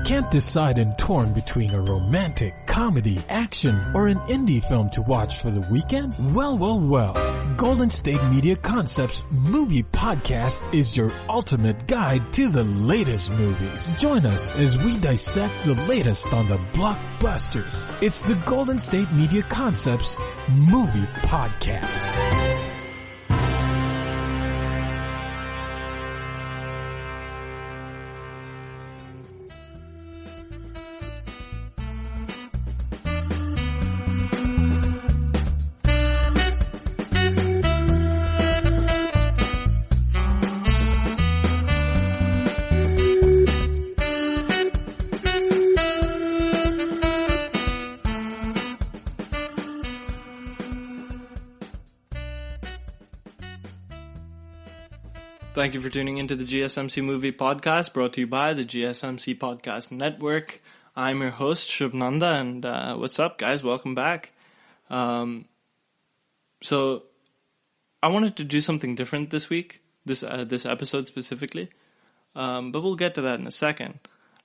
Can't decide and torn between a romantic, comedy, action, or an indie film to watch for the weekend? Well. Golden State Media Concepts Movie Podcast is your ultimate guide to the latest movies. Join us as we dissect the latest on the blockbusters. It's the Golden State Media Concepts Movie Podcast. Thank you for tuning into the GSMC Movie Podcast, brought to you by the GSMC Podcast Network. I'm your host, Shubh, and what's up, guys? Welcome back. So I wanted to do something different this week, this episode specifically, but we'll get to that in a second.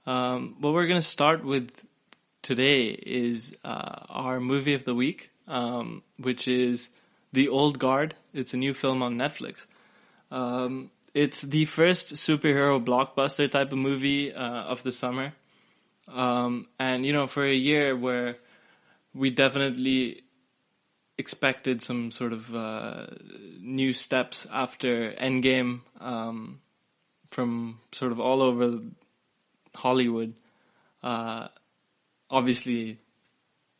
What we're going to start with today is our movie of the week, which is The Old Guard. It's a new film on Netflix. It's the first superhero blockbuster type of movie of the summer. And, you know, for a year where we definitely expected some sort of new steps after Endgame from sort of all over Hollywood. Obviously,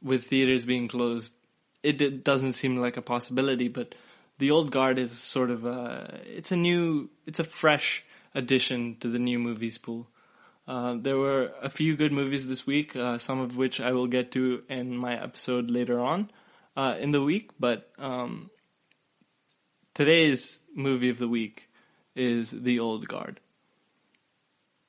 with theaters being closed, it doesn't seem like a possibility, but The Old Guard is sort of it's a fresh addition to the new movies pool. There were a few good movies this week, some of which I will get to in my episode later on in the week, but today's movie of the week is The Old Guard.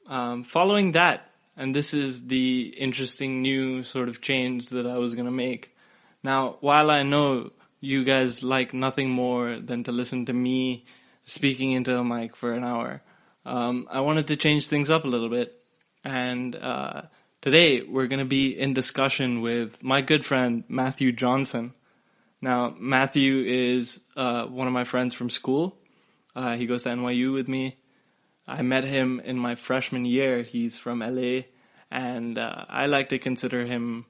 Following that, and this is the interesting new sort of change that I was going to make. Now, while I know you guys like nothing more than to listen to me speaking into a mic for an hour, I wanted to change things up a little bit. And today we're going to be in discussion with my good friend Matthew Johnson. Now, Matthew is one of my friends from school. He goes to NYU with me. I met him in my freshman year. He's from LA, and I like to consider him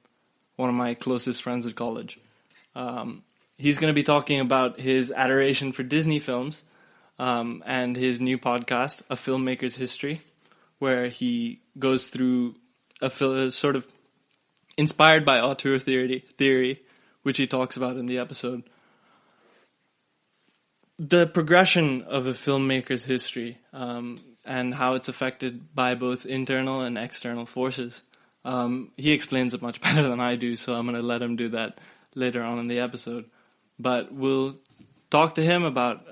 one of my closest friends at college. He's going to be talking about his adoration for Disney films and his new podcast, A Filmmaker's History, where he goes through a sort of inspired by auteur theory, which he talks about in the episode. The progression of a filmmaker's history and how it's affected by both internal and external forces. He explains it much better than I do, so I'm going to let him do that later on in the episode. But we'll talk to him about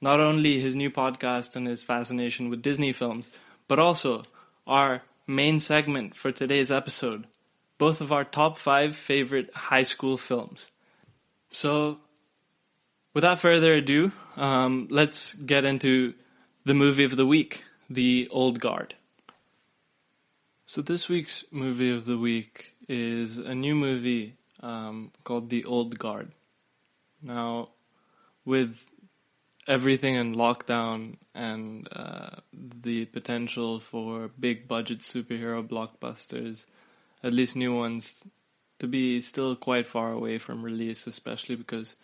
not only his new podcast and his fascination with Disney films, but also our main segment for today's episode, both of our top 5 favorite high school films. So, without further ado, let's get into the movie of the week, The Old Guard. So this week's movie of the week is a new movie called The Old Guard. Now, with everything in lockdown and the potential for big budget superhero blockbusters, at least new ones, to be still quite far away from release, especially because,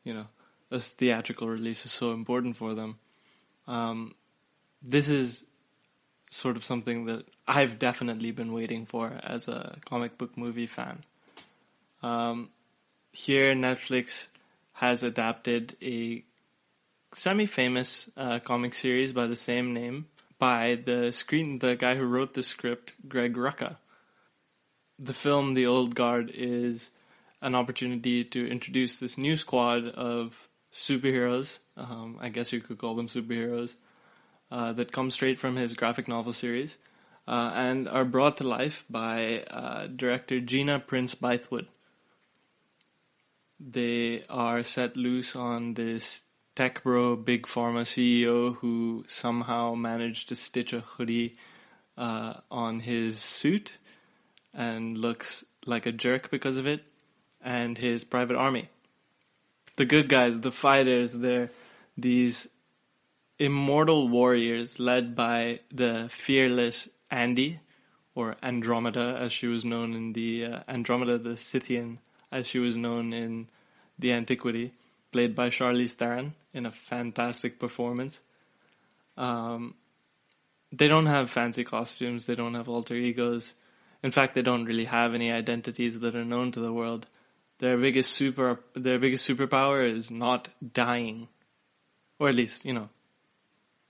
you know, a theatrical release is so important for them. This is sort of something that I've definitely been waiting for as a comic book movie fan. Here, Netflix has adapted a semi-famous comic series by the same name by the guy who wrote the script, Greg Rucka. The film The Old Guard is an opportunity to introduce this new squad of superheroes, I guess you could call them superheroes, that come straight from his graphic novel series, and are brought to life by director Gina Prince-Bythewood. They are set loose on this tech bro, big pharma CEO who somehow managed to stitch a hoodie on his suit and looks like a jerk because of it, and his private army. The good guys, the fighters, they're these immortal warriors led by the fearless Andy, or Andromeda as she was known in the Andromeda the Scythian as she was known in the Antiquity, played by Charlize Theron in a fantastic performance. They don't have fancy costumes, they don't have alter egos. In fact, they don't really have any identities that are known to the world. Their biggest superpower is not dying. Or at least,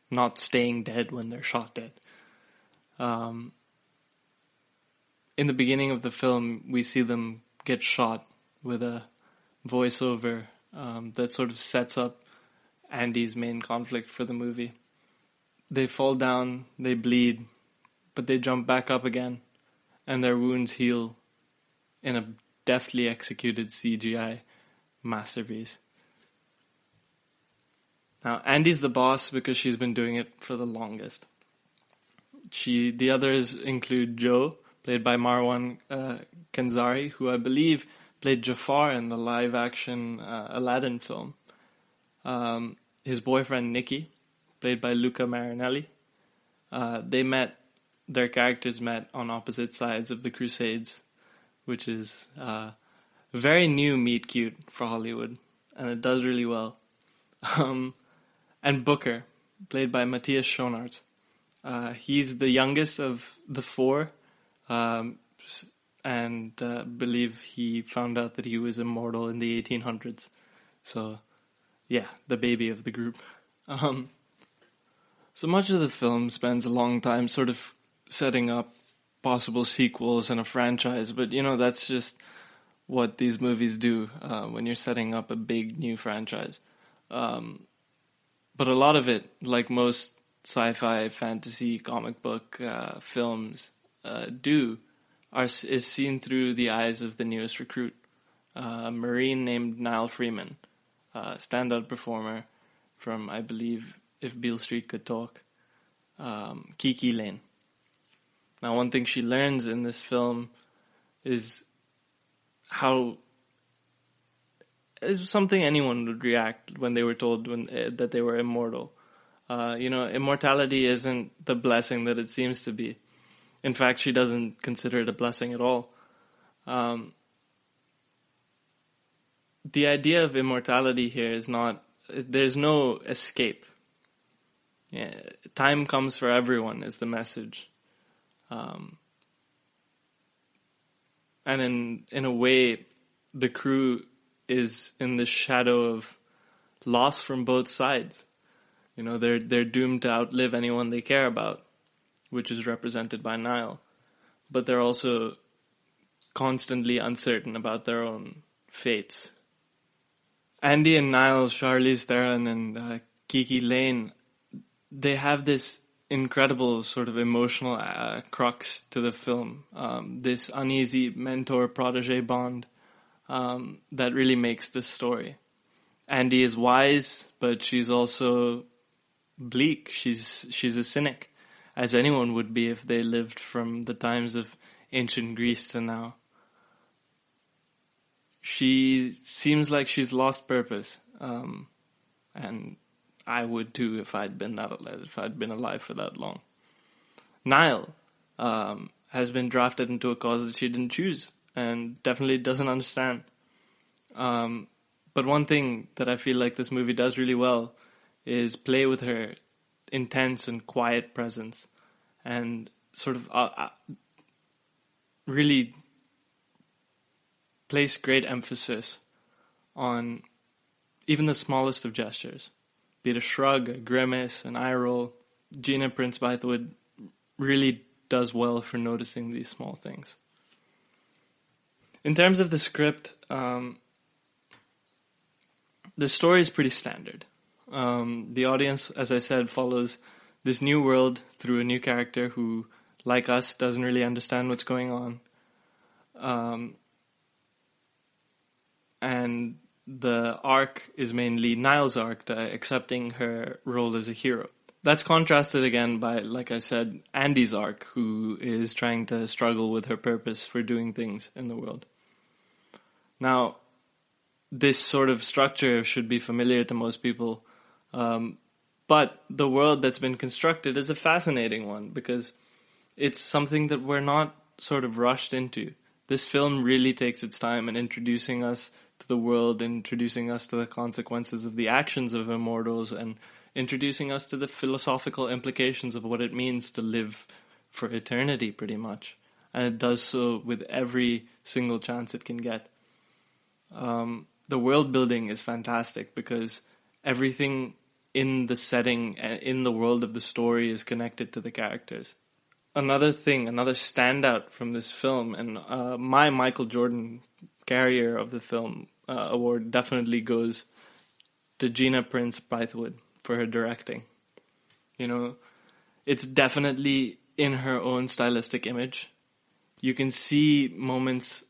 not staying dead when they're shot dead. In the beginning of the film, we see them get shot with a voiceover that sort of sets up Andy's main conflict for the movie. They fall down, they bleed, but they jump back up again, and their wounds heal in a deftly executed CGI masterpiece. Now, Andy's the boss because she's been doing it for the longest. The others include Joe, played by Marwan Kenzari, who I believe played Jafar in the live-action Aladdin film. His boyfriend, Nikki, played by Luca Marinelli. Their characters met on opposite sides of the Crusades, which is very new meet cute for Hollywood, and it does really well. And Booker, played by Matthias Schoenaerts. He's the youngest of the four, and believe he found out that he was immortal in the 1800s. So, yeah, the baby of the group. So much of the film spends a long time sort of setting up possible sequels and a franchise, but that's just what these movies do when you're setting up a big new franchise. But a lot of it, like most sci-fi, fantasy, comic book films is seen through the eyes of the newest recruit, a Marine named Niall Freeman, standout performer from, I believe, If Beale Street Could Talk, Kiki Lane. Now, one thing she learns in this film is how it's something anyone would react when they were told that they were immortal. Immortality isn't the blessing that it seems to be. In fact, she doesn't consider it a blessing at all. The idea of immortality here is not, there's no escape. Yeah, time comes for everyone is the message. And in a way, the crew is in the shadow of loss from both sides. They're doomed to outlive anyone they care about, which is represented by Niall. But they're also constantly uncertain about their own fates. Andy and Niall, Charlize Theron and Kiki Lane, they have this incredible sort of emotional crux to the film. This uneasy mentor-protege bond that really makes this story. Andy is wise, but she's also bleak. She's a cynic, as anyone would be if they lived from the times of ancient Greece to now. She seems like she's lost purpose, and I would too if I'd been alive for that long. Niall has been drafted into a cause that she didn't choose and definitely doesn't understand. But one thing that I feel like this movie does really well is play with her intense and quiet presence and sort of really place great emphasis on even the smallest of gestures. Be it a shrug, a grimace, an eye roll. Gina Prince-Bythewood really does well for noticing these small things. In terms of the script, the story is pretty standard. The audience, as I said, follows this new world through a new character who, like us, doesn't really understand what's going on. And the arc is mainly Niall's arc, accepting her role as a hero. That's contrasted again by, like I said, Andy's arc, who is trying to struggle with her purpose for doing things in the world. Now, this sort of structure should be familiar to most people, but the world that's been constructed is a fascinating one because it's something that we're not sort of rushed into. This film really takes its time in introducing us to the world, introducing us to the consequences of the actions of immortals, and introducing us to the philosophical implications of what it means to live for eternity, pretty much. And it does so with every single chance it can get. The world building is fantastic because everything in the setting, in the world of the story, is connected to the characters. Another standout from this film, and my Michael Jordan carrier of the film award definitely goes to Gina Prince-Bythewood for her directing. You know, it's definitely in her own stylistic image. You can see moments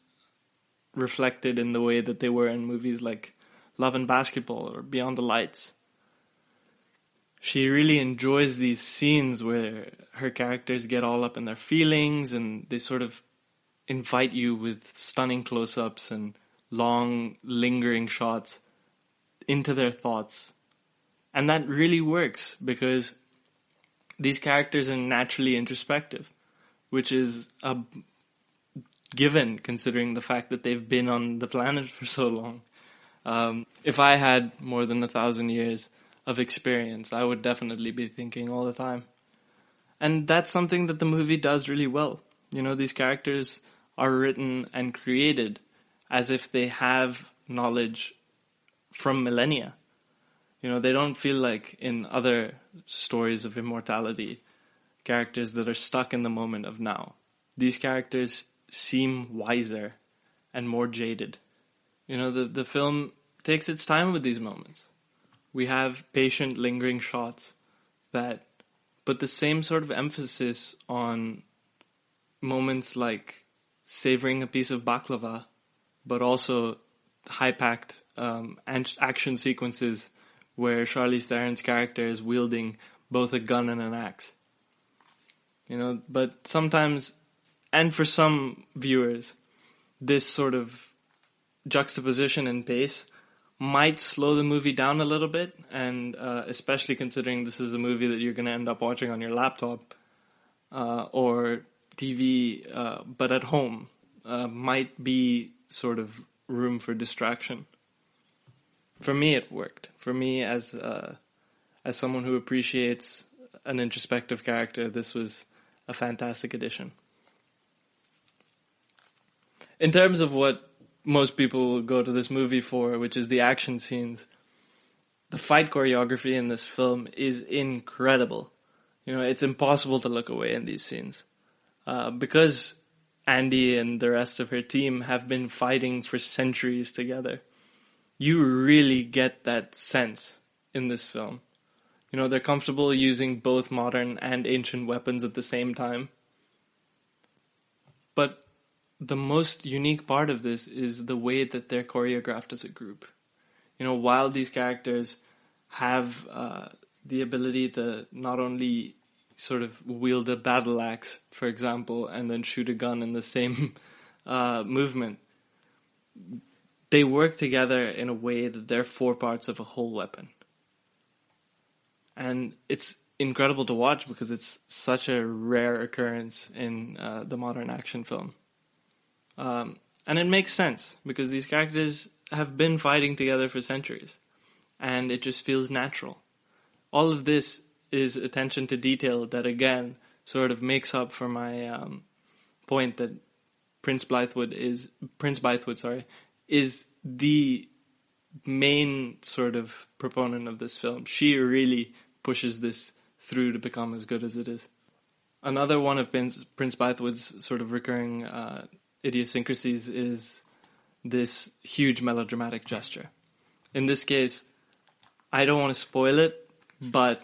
reflected in the way that they were in movies like Love and Basketball or Beyond the Lights. She really enjoys these scenes where her characters get all up in their feelings and they sort of invite you with stunning close-ups and long, lingering shots into their thoughts. And that really works because these characters are naturally introspective, which is a given considering the fact that they've been on the planet for so long. If I had more than 1,000 years of experience, I would definitely be thinking all the time. And that's something that the movie does really well. You know, these characters are written and created as if they have knowledge from millennia. You know, they don't feel like in other stories of immortality, characters that are stuck in the moment of now. These characters seem wiser and more jaded. You know, the film takes its time with these moments. We have patient, lingering shots that put the same sort of emphasis on moments like savoring a piece of baklava, but also high-packed action sequences where Charlize Theron's character is wielding both a gun and an axe. You know, but sometimes, and for some viewers, this sort of juxtaposition in pace might slow the movie down a little bit, and especially considering this is a movie that you're going to end up watching on your laptop or TV, but at home, might be sort of room for distraction. For me, it worked. For me, as someone who appreciates an introspective character, this was a fantastic addition. In terms of what most people will go to this movie for, which is the action scenes, the fight choreography in this film is incredible. You know, it's impossible to look away in these scenes. Because Andy and the rest of her team have been fighting for centuries together, you really get that sense in this film. You know, they're comfortable using both modern and ancient weapons at the same time. But the most unique part of this is the way that they're choreographed as a group. You know, while these characters have the ability to not only sort of wield a battle axe, for example, and then shoot a gun in the same movement, they work together in a way that they're four parts of a whole weapon. And it's incredible to watch because it's such a rare occurrence in the modern action film. And it makes sense because these characters have been fighting together for centuries. And it just feels natural. All of this is attention to detail that, again, sort of makes up for my point that Prince-Bythewood is the main sort of proponent of this film. She really pushes this through to become as good as it is. Another one of Prince-Bythewood's sort of recurring idiosyncrasies is this huge melodramatic gesture. In this case, I don't want to spoil it, but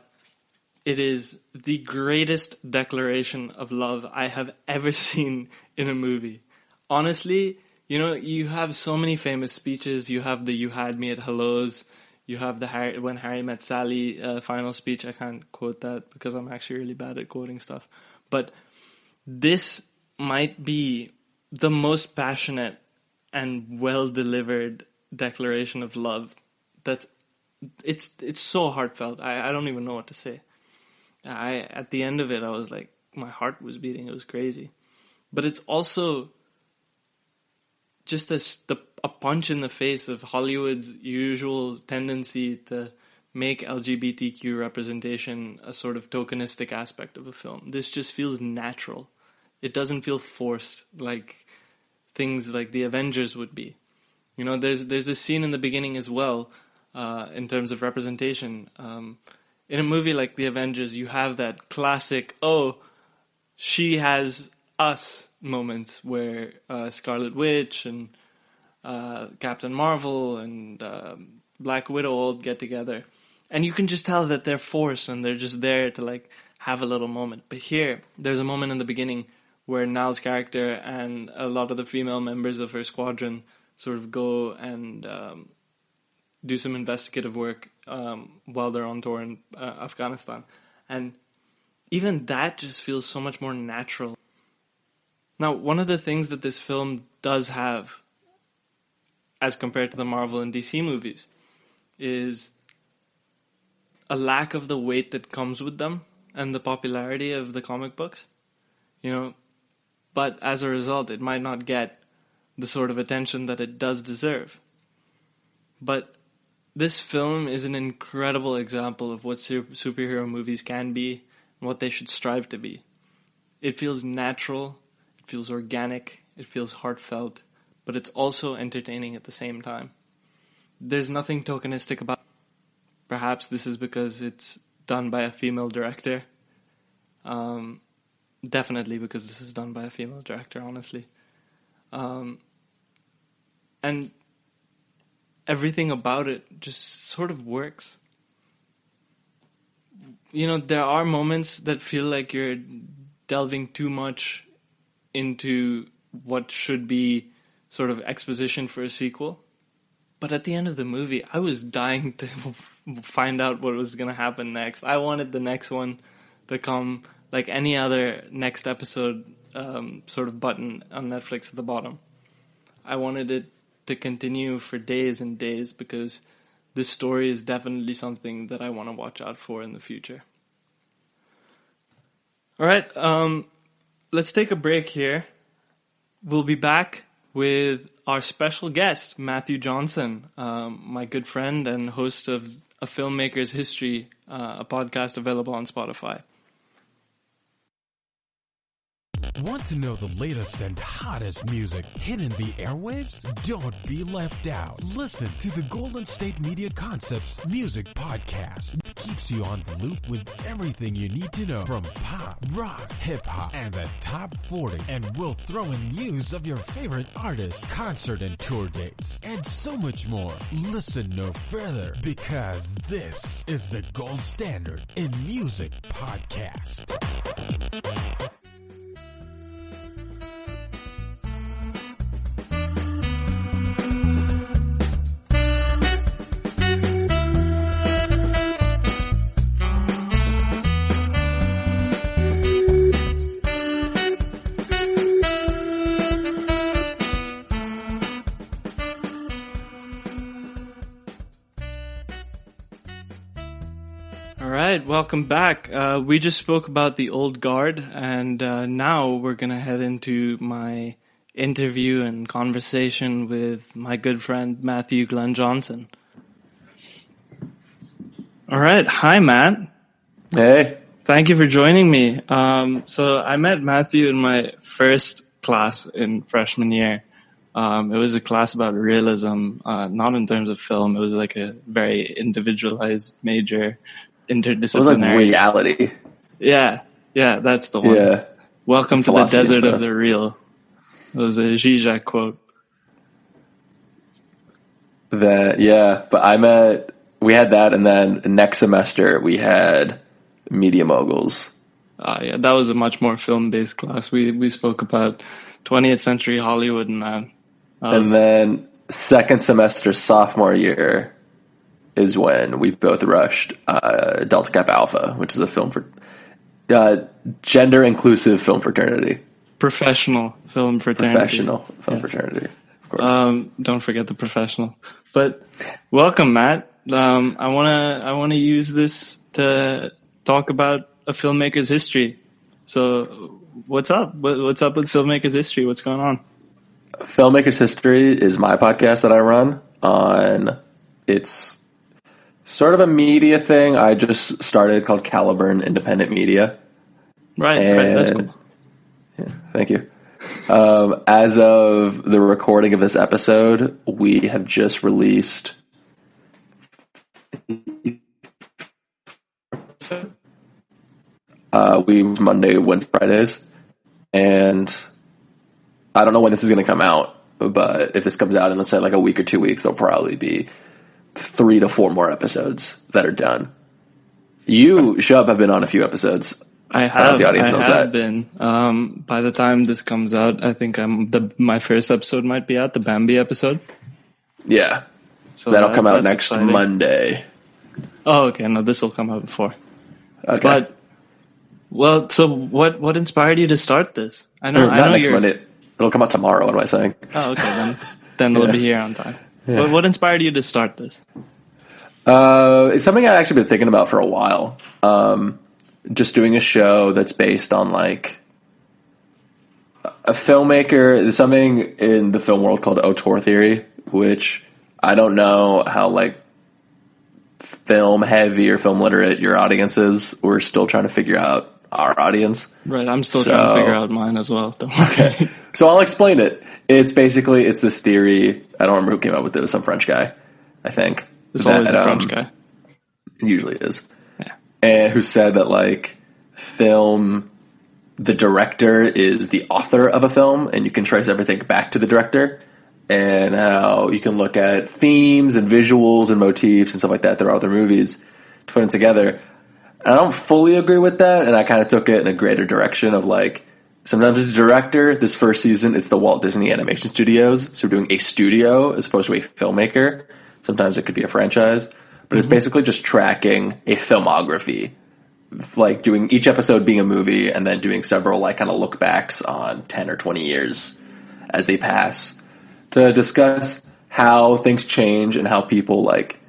it is the greatest declaration of love I have ever seen in a movie. Honestly, you know, you have so many famous speeches. You have the "You Had Me at Hellos," You have when Harry met Sally final speech. I can't quote that because I'm actually really bad at quoting stuff. But this might be the most passionate and well-delivered declaration of love. It's so heartfelt. I don't even know what to say. At the end of it, I was like, my heart was beating. It was crazy. But it's also just a punch in the face of Hollywood's usual tendency to make LGBTQ representation a sort of tokenistic aspect of a film. This just feels natural. It doesn't feel forced like things like the Avengers would be. You know, there's a scene in the beginning as well, in terms of representation. In a movie like the Avengers, you have that classic, oh, she has us moments where Scarlet Witch and Captain Marvel and Black Widow all get together. And you can just tell that they're forced and they're just there to like have a little moment. But here, there's a moment in the beginning where Nal's character and a lot of the female members of her squadron sort of go and do some investigative work while they're on tour in Afghanistan. And even that just feels so much more natural. Now, one of the things that this film does have, as compared to the Marvel and DC movies, is a lack of the weight that comes with them and the popularity of the comic books. You know, but as a result, it might not get the sort of attention that it does deserve. But this film is an incredible example of what superhero movies can be and what they should strive to be. It feels natural, it feels organic, it feels heartfelt, but it's also entertaining at the same time. There's nothing tokenistic about it. Perhaps this is because it's done by a female director. Definitely because this is done by a female director, honestly. And everything about it just sort of works. You know, there are moments that feel like you're delving too much into what should be sort of exposition for a sequel. But at the end of the movie, I was dying to find out what was going to happen next. I wanted the next one to come like any other next episode sort of button on Netflix at the bottom. I wanted it to continue for days and days because this story is definitely something that I want to watch out for in the future. All right, let's take a break here. We'll be back with our special guest, Matthew Johnson, my good friend and host of A Filmmaker's History, a podcast available on Spotify. Want to know the latest and hottest music hitting the airwaves? Don't be left out. Listen to the Golden State Media Concepts Music Podcast. It keeps you on the loop with everything you need to know from pop, rock, hip-hop, and the top 40. And we'll throw in news of your favorite artists, concert and tour dates, and so much more. Listen no further because this is the gold standard in music podcast. Welcome back. We just spoke about the old guard, and now we're going to head into my interview and conversation with my good friend Matthew Glenn Johnson. All right. Hi, Matt. Hey. Thank you for joining me. So I met Matthew in my first class in freshman year. It was a class about realism, not in terms of film. It was like a very individualized major. Interdisciplinary. It was like reality. Yeah, that's the one. Yeah. Welcome to the desert of the real. It was a Zizek quote. But we had that, and then next semester we had Media Moguls. Yeah, that was a much more film-based class. We spoke about 20th century Hollywood and that. And then second semester, sophomore year, is when we both rushed Delta Kappa Alpha, which is a film for gender inclusive film fraternity. Professional film fraternity. Fraternity, of course. Don't forget the professional. But welcome, Matt. I wanna use this to talk about a filmmaker's history. So, what's up? What's up with filmmaker's history? What's going on? Filmmaker's History is my podcast that I run on. It's sort of a media thing I just started called Caliburn Independent Media. Right, that's cool. Yeah, thank you. As of the recording of this episode, we have just released Monday, Wednesday, Fridays, and I don't know when this is going to come out, but if this comes out in, let's say, like a week or 2 weeks, there'll probably be 3 to 4 more episodes that are done. You, Shubh, have been on a few episodes. I have. The audience knows that. Been. By the time this comes out, I think my first episode might be out, the Bambi episode. Yeah. So that'll come out next exciting. Monday. Oh, okay. No, this will come out before. Okay. Well, so what inspired you to start this? I know next Monday. It'll come out tomorrow. What am I saying? Oh, okay. Then it'll be here on time. Yeah. What inspired you to start this? It's something I've actually been thinking about for a while. Just doing a show that's based on like a filmmaker. There's something in the film world called auteur theory, which I don't know how like film heavy or film literate your audience is. We're still trying to figure out our audience. Right. I'm still trying to figure out mine as well. Don't worry. Okay. So I'll explain it. It's this theory. I don't remember who came up with it. It was some French guy, I think. It's always a French guy. It usually is. And who said that like film, the director is the author of a film, and you can trace everything back to the director, and how you can look at themes and visuals and motifs and stuff like that throughout their movies to put them together. And I don't fully agree with that, and I kind of took it in a greater direction of like, sometimes as a director, this first season, it's the Walt Disney Animation Studios, so we're doing a studio as opposed to a filmmaker. Sometimes it could be a franchise. But it's basically just tracking a filmography, like doing each episode being a movie and then doing several like kind of look backs on 10 or 20 years as they pass to discuss how things change and how people like,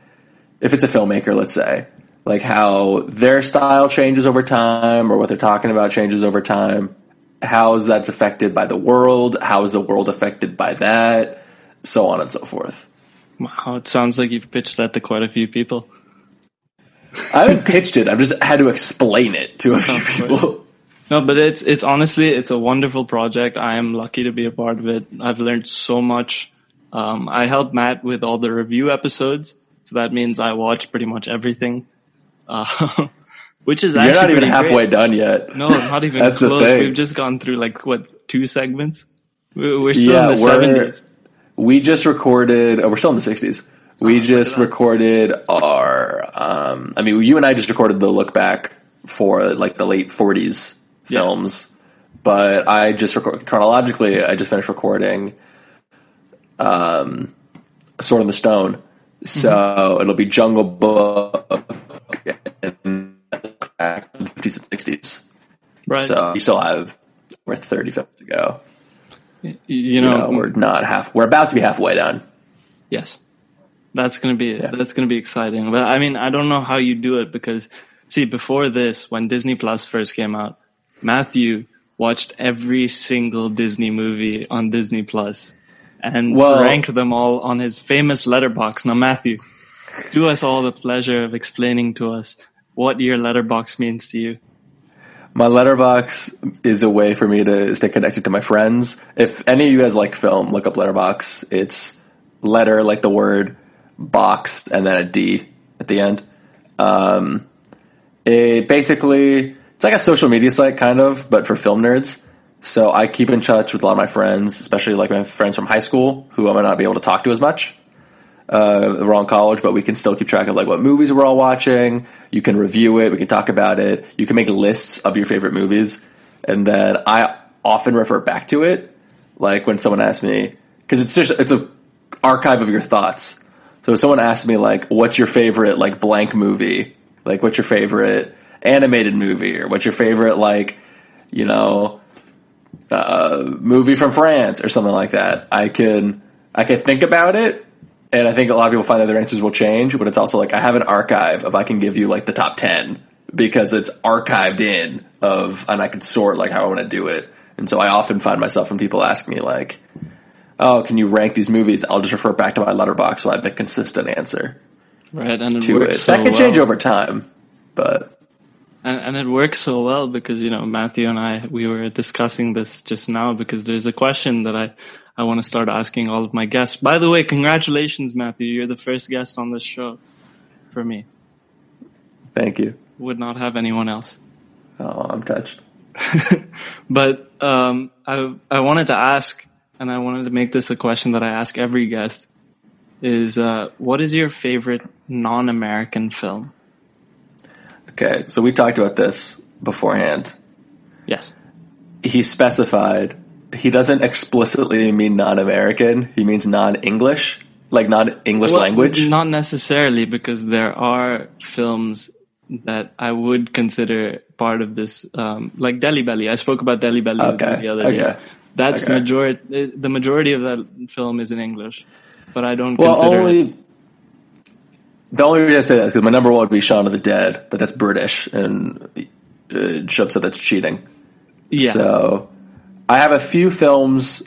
if it's a filmmaker, let's say, like how their style changes over time or what they're talking about changes over time. How is that affected by the world? How is the world affected by that? So on and so forth. Wow, it sounds like you've pitched that to quite a few people. I haven't pitched it. I've just had to explain it to a few people. No, but it's honestly, it's a wonderful project. I am lucky to be a part of it. I've learned so much. I helped Matt with all the review episodes. So that means I watch pretty much everything. Which is actually You're not even halfway great. Done yet. No, not even That's close. The thing. We've just gone through 2 segments. We're still in the 70s. We just recorded, we're still in the 60s. We just recorded our, you and I just recorded the look back for like the late 40s films, but I just chronologically, I just finished recording, Sword in the Stone. So it'll be Jungle Book and the 50s and 60s. Right. So we still have, we're 30 films to go. You know, we're about to be halfway done. Yes. That's going to be exciting. But I mean, I don't know how you do it because see, before this, when Disney Plus first came out, Matthew watched every single Disney movie on Disney Plus and ranked them all on his famous letterbox. Now, Matthew, do us all the pleasure of explaining to us what your letterbox means to you. My letterbox is a way for me to stay connected to my friends. If any of you guys like film, look up Letterbox. It's letter, like the word, box, and then a D at the end. It's like a social media site, kind of, but for film nerds. So I keep in touch with a lot of my friends, especially like my friends from high school, who I might not be able to talk to as much. We're all in college, but we can still keep track of like what movies we're all watching. You can review it. We can talk about it. You can make lists of your favorite movies. And then I often refer back to it. Like when someone asks me, cause it's a archive of your thoughts. So if someone asks me, like, what's your favorite, like, blank movie? Like, what's your favorite animated movie? Or what's your favorite, like, you know, movie from France or something like that? I can think about it, and I think a lot of people find that their answers will change, but it's also like I have an archive of I can give you, like, the top 10 because it's archived in and I can sort, like, how I want to do it. And so I often find myself when people ask me, like, oh, can you rank these movies? I'll just refer back to my letterbox so I have a consistent answer. Right, and it works so that can change over time, but... And it works so well because, you know, Matthew and we were discussing this just now because there's a question that I want to start asking all of my guests. By the way, congratulations, Matthew. You're the first guest on this show for me. Thank you. Would not have anyone else. Oh, I'm touched. But I wanted to ask, and I wanted to make this a question that I ask every guest, is what is your favorite non-American film? Okay, so we talked about this beforehand. Yes. He specified, he doesn't explicitly mean non-American, he means non-English, like non-English language? Not necessarily, because there are films that I would consider part of this, like Delhi Belly. I spoke about Delhi Belly the other day. That's the majority of that film is in English, but I don't consider the only reason I say that is because my number one would be Shaun of the Dead, but that's British, and Shubh said that's cheating. Yeah. So I have a few films.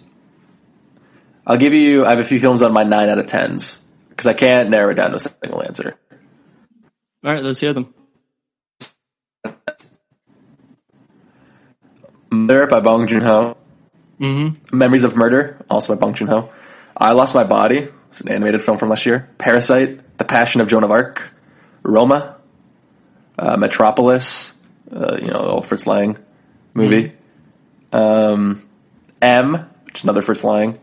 I have a few films on my 9 out of 10s because I can't narrow it down to a single answer. All right, let's hear them. Murder by Bong Joon-ho. Mm-hmm. Memories of Murder, also by Bong Joon-ho. I Lost My Body. It's an animated film from last year. Parasite. The Passion of Joan of Arc, Roma, Metropolis, the old Fritz Lang movie, M, which is another Fritz Lang,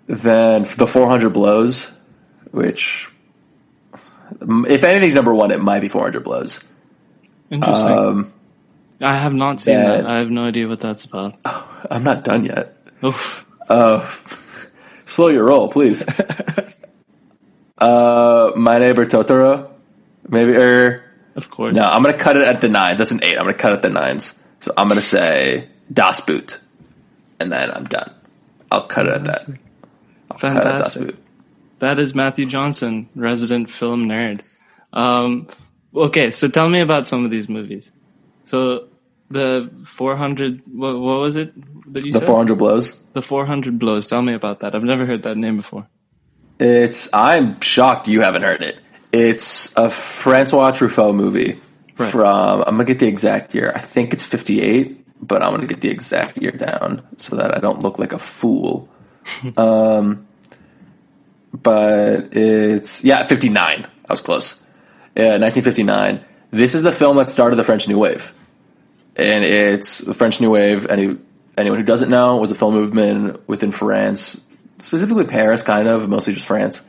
then The 400 Blows, which, if anything's number one, it might be 400 Blows. Interesting. I have not seen that. I have no idea what that's about. Oh, I'm not done yet. Oof. Slow your roll, please. My Neighbor Totoro, maybe, of course. No, I'm going to cut it at the 9s. That's an 8. I'm going to cut it at the 9s. So I'm going to say Das Boot, and then I'm done. I'll cut it at that. Fantastic. Cut it at Das Boot. That is Matthew Johnson, resident film nerd. Okay, so tell me about some of these movies. So the 400, what was it that you said? The 400 Blows. The 400 Blows. Tell me about that. I've never heard that name before. I'm shocked you haven't heard it. It's a Francois Truffaut movie from, I'm going to get the exact year. I think it's 58, but I'm going to get the exact year down so that I don't look like a fool. But it's, 59. I was close. 1959. This is the film that started the French New Wave. And it's the French New Wave. Anyone who doesn't know, was a film movement within France, specifically Paris, kind of, mostly just France,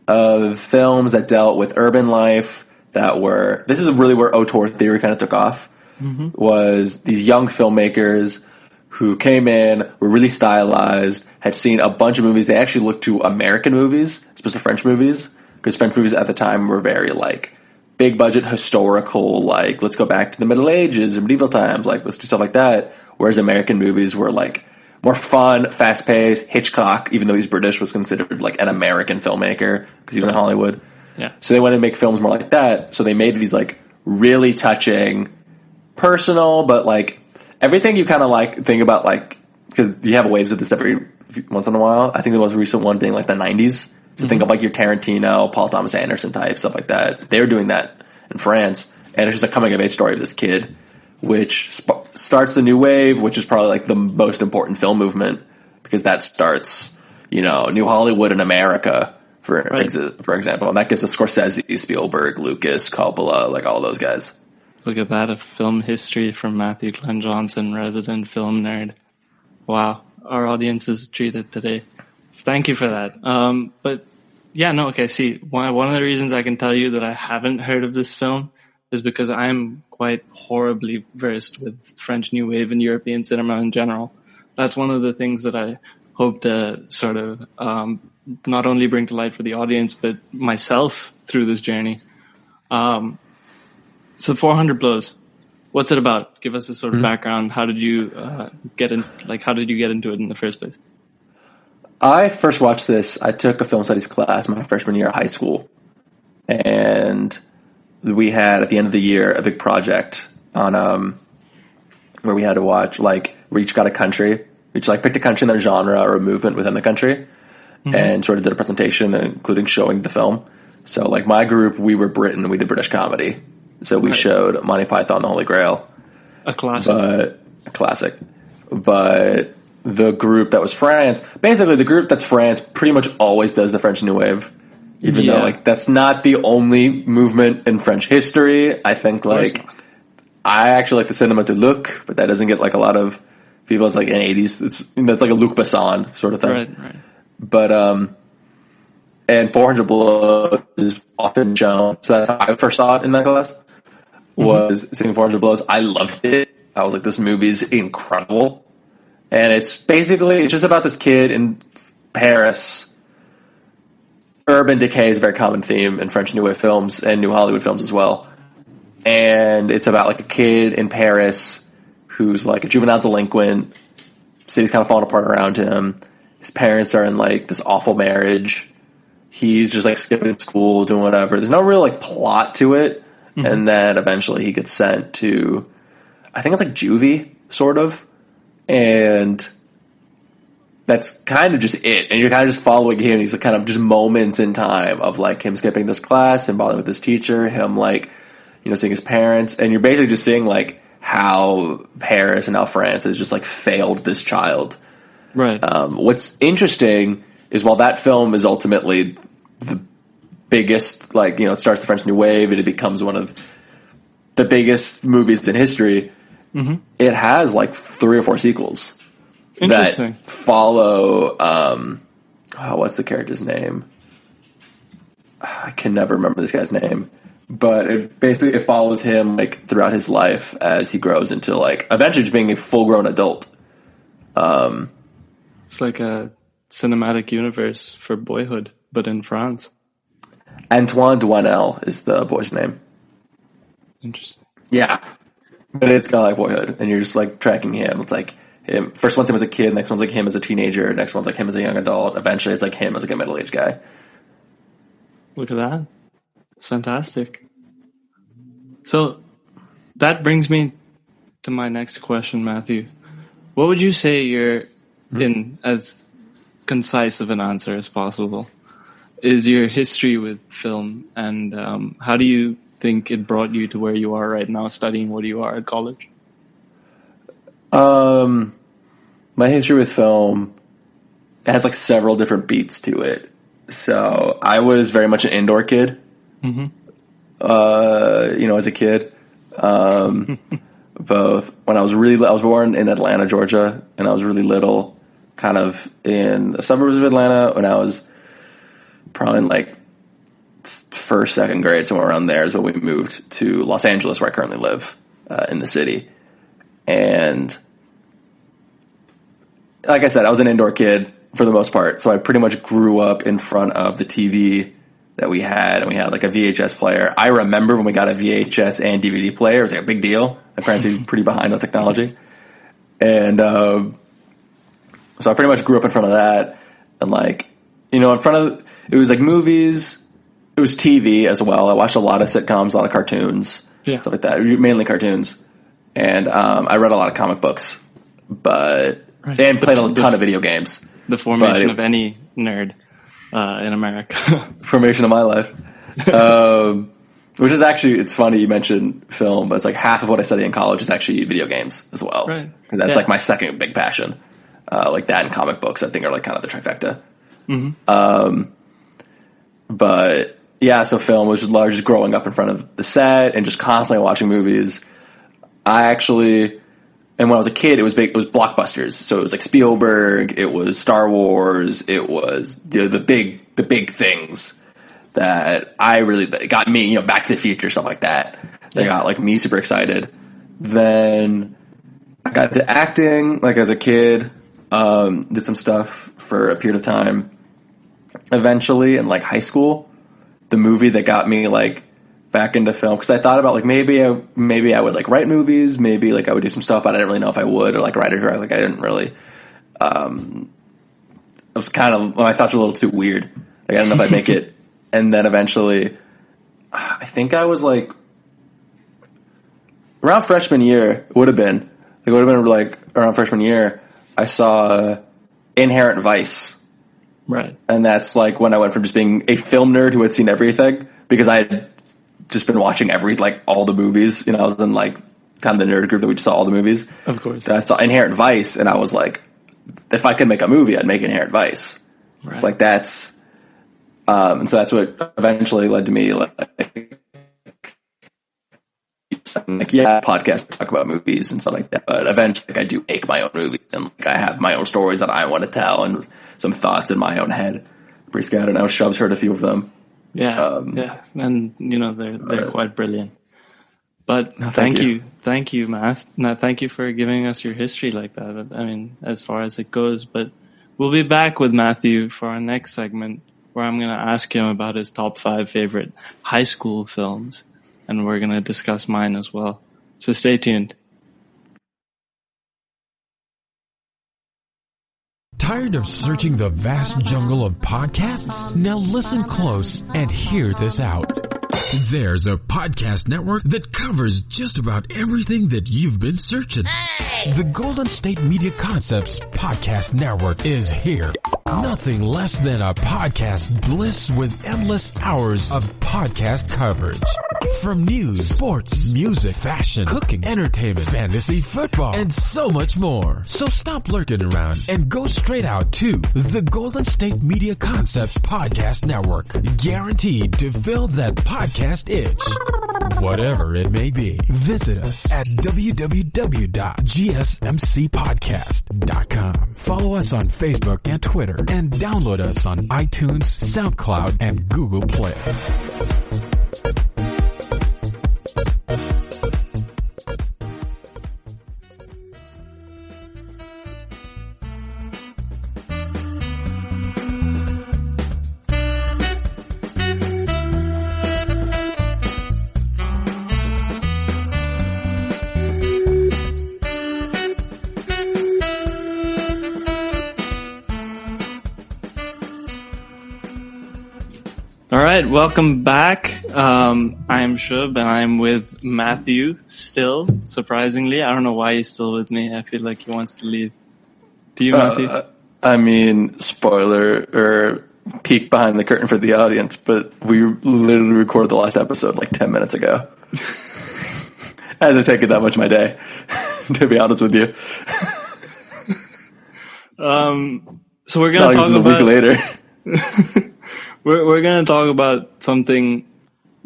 of films that dealt with urban life this is really where auteur theory kind of took off, was these young filmmakers who came in, were really stylized, had seen a bunch of movies. They actually looked to American movies, especially French movies, because French movies at the time were very, like, big budget, historical, like, let's go back to the Middle Ages and medieval times, like, let's do stuff like that, whereas American movies were, like, more fun, fast-paced. Hitchcock, even though he's British, was considered like an American filmmaker because he was in Hollywood. Yeah. So they wanted to make films more like that. So they made these like really touching, personal, but like everything you kind of like think about, like, because you have waves of this every once in a while. I think the most recent one being like the 90s. So think of like your Tarantino, Paul Thomas Anderson type, stuff like that. They were doing that in France. And it's just a coming-of-age story of this kid, which starts the new wave, which is probably like the most important film movement because that starts, New Hollywood in America, for example. And that gives us Scorsese, Spielberg, Lucas, Coppola, like all those guys. Look at that, a film history from Matthew Glenn Johnson, resident film nerd. Wow, our audience is treated today. Thank you for that. But yeah, no, okay, see, one of the reasons I can tell you that I haven't heard of this film is because I'm quite horribly versed with French New Wave and European cinema in general. That's one of the things that I hope to sort of not only bring to light for the audience, but myself through this journey. So 400 Blows, what's it about? Give us a sort of background. How did you get into it in the first place? I first watched this. I took a film studies class my freshman year of high school, and we had at the end of the year a big project on where we had to watch, like, we each got a country. We each picked a country and their genre or a movement within the country, and sort of did a presentation, including showing the film. So, like, my group, we were Britain. We did British comedy. So we showed Monty Python, The Holy Grail. A classic. But the group that was France, basically the group that's France pretty much always does the French New Wave. Even though, like, that's not the only movement in French history. I think, like, I actually like the cinema to look, but that doesn't get, like, a lot of people. It's like an 80s. It's like a Luc Besson sort of thing. Right. But, and 400 Blows is often shown. So that's how I first saw it in that class, was seeing 400 Blows. I loved it. I was like, this movie's incredible. And it's just about this kid in Paris. Urban decay is a very common theme in French New Wave films and New Hollywood films as well. And it's about, like, a kid in Paris who's, like, a juvenile delinquent. City's kind of falling apart around him. His parents are in, like, this awful marriage. He's just, like, skipping school, doing whatever. There's no real, like, plot to it. And then eventually he gets sent to, I think it's like juvie, sort of. And that's kind of just it. And you're kind of just following him. He's, like, kind of just moments in time of, like, him skipping this class, him bothering with his teacher, him, like, you know, seeing his parents. And you're basically just seeing, like, how Paris and how France has just, like, failed this child. Right. What's interesting is, while that film is ultimately the biggest, like, you know, it starts the French New Wave and it becomes one of the biggest movies in history, it has, like, 3 or 4 sequels that follow, what's the character's name? I can never remember this guy's name. But it follows him, like, throughout his life as he grows into, like, eventually just being a full-grown adult. It's like a cinematic universe for Boyhood, but in France. Antoine Douanel is the boy's name. Interesting. Yeah. But it's kind of like Boyhood, and you're just, like, tracking him. It's like him. First one's him as a kid, next one's like him as a teenager, next one's like him as a young adult. Eventually it's like him as like a middle-aged guy. Look at that. It's fantastic. So that brings me to my next question, Matthew. What would you say in as concise of an answer as possible is your history with film, and how do you think it brought you to where you are right now, studying what you are at college? My history with film, it has, like, several different beats to it. So I was very much an indoor kid. You know, as a kid, both when I was born in Atlanta, Georgia, and I was really little, kind of in the suburbs of Atlanta when I was probably in, like, first, second grade, somewhere around there is when we moved to Los Angeles, where I currently live, in the city. And like I said, I was an indoor kid for the most part. So I pretty much grew up in front of the TV that we had, and we had, like, a VHS player. I remember when we got a VHS and DVD player, it was, like, a big deal. My parents were pretty behind on technology. And, so I pretty much grew up in front of that, and, like, you know, in front of, it was, like, movies, it was TV as well. I watched a lot of sitcoms, a lot of cartoons, stuff like that, mainly cartoons. And, I read a lot of comic books, and played a ton of video games. The formation of any nerd in America. Formation of my life. Which is actually, it's funny you mentioned film, but it's like half of what I study in college is actually video games as well. Right. That's like my second big passion. Like that and comic books, I think, are like kind of the trifecta. But yeah, so film was just largely growing up in front of the set and just constantly watching movies. And when I was a kid, it was blockbusters. So it was like Spielberg, it was Star Wars, it was the big things that got me, you know, Back to the Future, stuff like that. They got like me super excited. Then I got to acting, like as a kid, Did some stuff for a period of time. Eventually, in like high school, the movie that got me like back into film, because I thought about like maybe I would like write movies, maybe like I would do some stuff, but I didn't really know if I would, or like write or direct. Like I didn't really. It was kind of, well, I thought it was a little too weird. Like I don't know if I'd make it. And then eventually, I think I was like around freshman year. It would have been like around freshman year. I saw Inherent Vice. Right. And that's like when I went from just being a film nerd who had seen everything, because I had just been watching all the movies. You know, I was in like kind of the nerd group that we just saw all the movies. Of course. So I saw Inherent Vice, and I was like, if I could make a movie, I'd make Inherent Vice. Right. Like that's, and so that's what eventually led to me like podcast, talk about movies and stuff like that. But eventually, like, I do make my own movies, and like, I have my own stories that I want to tell, and some thoughts in my own head. Pretty scattered. I know Shubh's heard a few of them. Yeah, and you know they're quite brilliant. But no, thank you, Matt. No, thank you for giving us your history like that. I mean, as far as it goes. But we'll be back with Matthew for our next segment, where I'm going to ask him about his top 5 favorite high school films, and we're going to discuss mine as well. So stay tuned. Tired of searching the vast jungle of podcasts? Now listen close and hear this out. There's a podcast network that covers just about everything that you've been searching. Hey! The Golden State Media Concepts Podcast Network is here. Nothing less than a podcast bliss with endless hours of podcast coverage. From news, sports, music, fashion, cooking, entertainment, fantasy, football, and so much more. So stop lurking around and go straight out to the Golden State Media Concepts Podcast Network. Guaranteed to fill that podcast itch. Whatever it may be. Visit us at www.gsmcpodcast.com. Follow us on Facebook and Twitter, and download us on iTunes, SoundCloud, and Google Play. All right, welcome back. I'm Shubh, and I'm with Matthew still, surprisingly. I don't know why he's still with me. I feel like he wants to leave. Do you, Matthew? I mean, spoiler, or peek behind the curtain for the audience, but we literally recorded the last episode like 10 minutes ago. Hasn't taken that much of my day, to be honest with you. So we're going to talk about... a week later. We're going to talk about something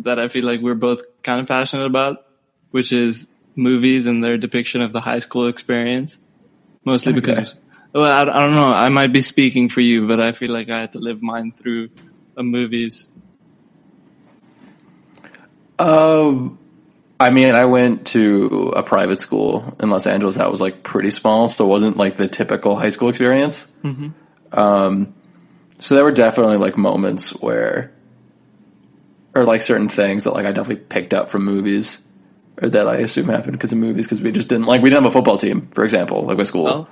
that I feel like we're both kind of passionate about, which is movies and their depiction of the high school experience. Mostly because, well, I don't know, I might be speaking for you, but I feel like I had to live mine through movies. I mean, I went to a private school in Los Angeles that was like pretty small, so it wasn't like the typical high school experience. Mm-hmm. So there were definitely like moments where, or like certain things that like I definitely picked up from movies, or that I assume happened because of movies, because we just didn't have a football team, for example, like with school. Oh,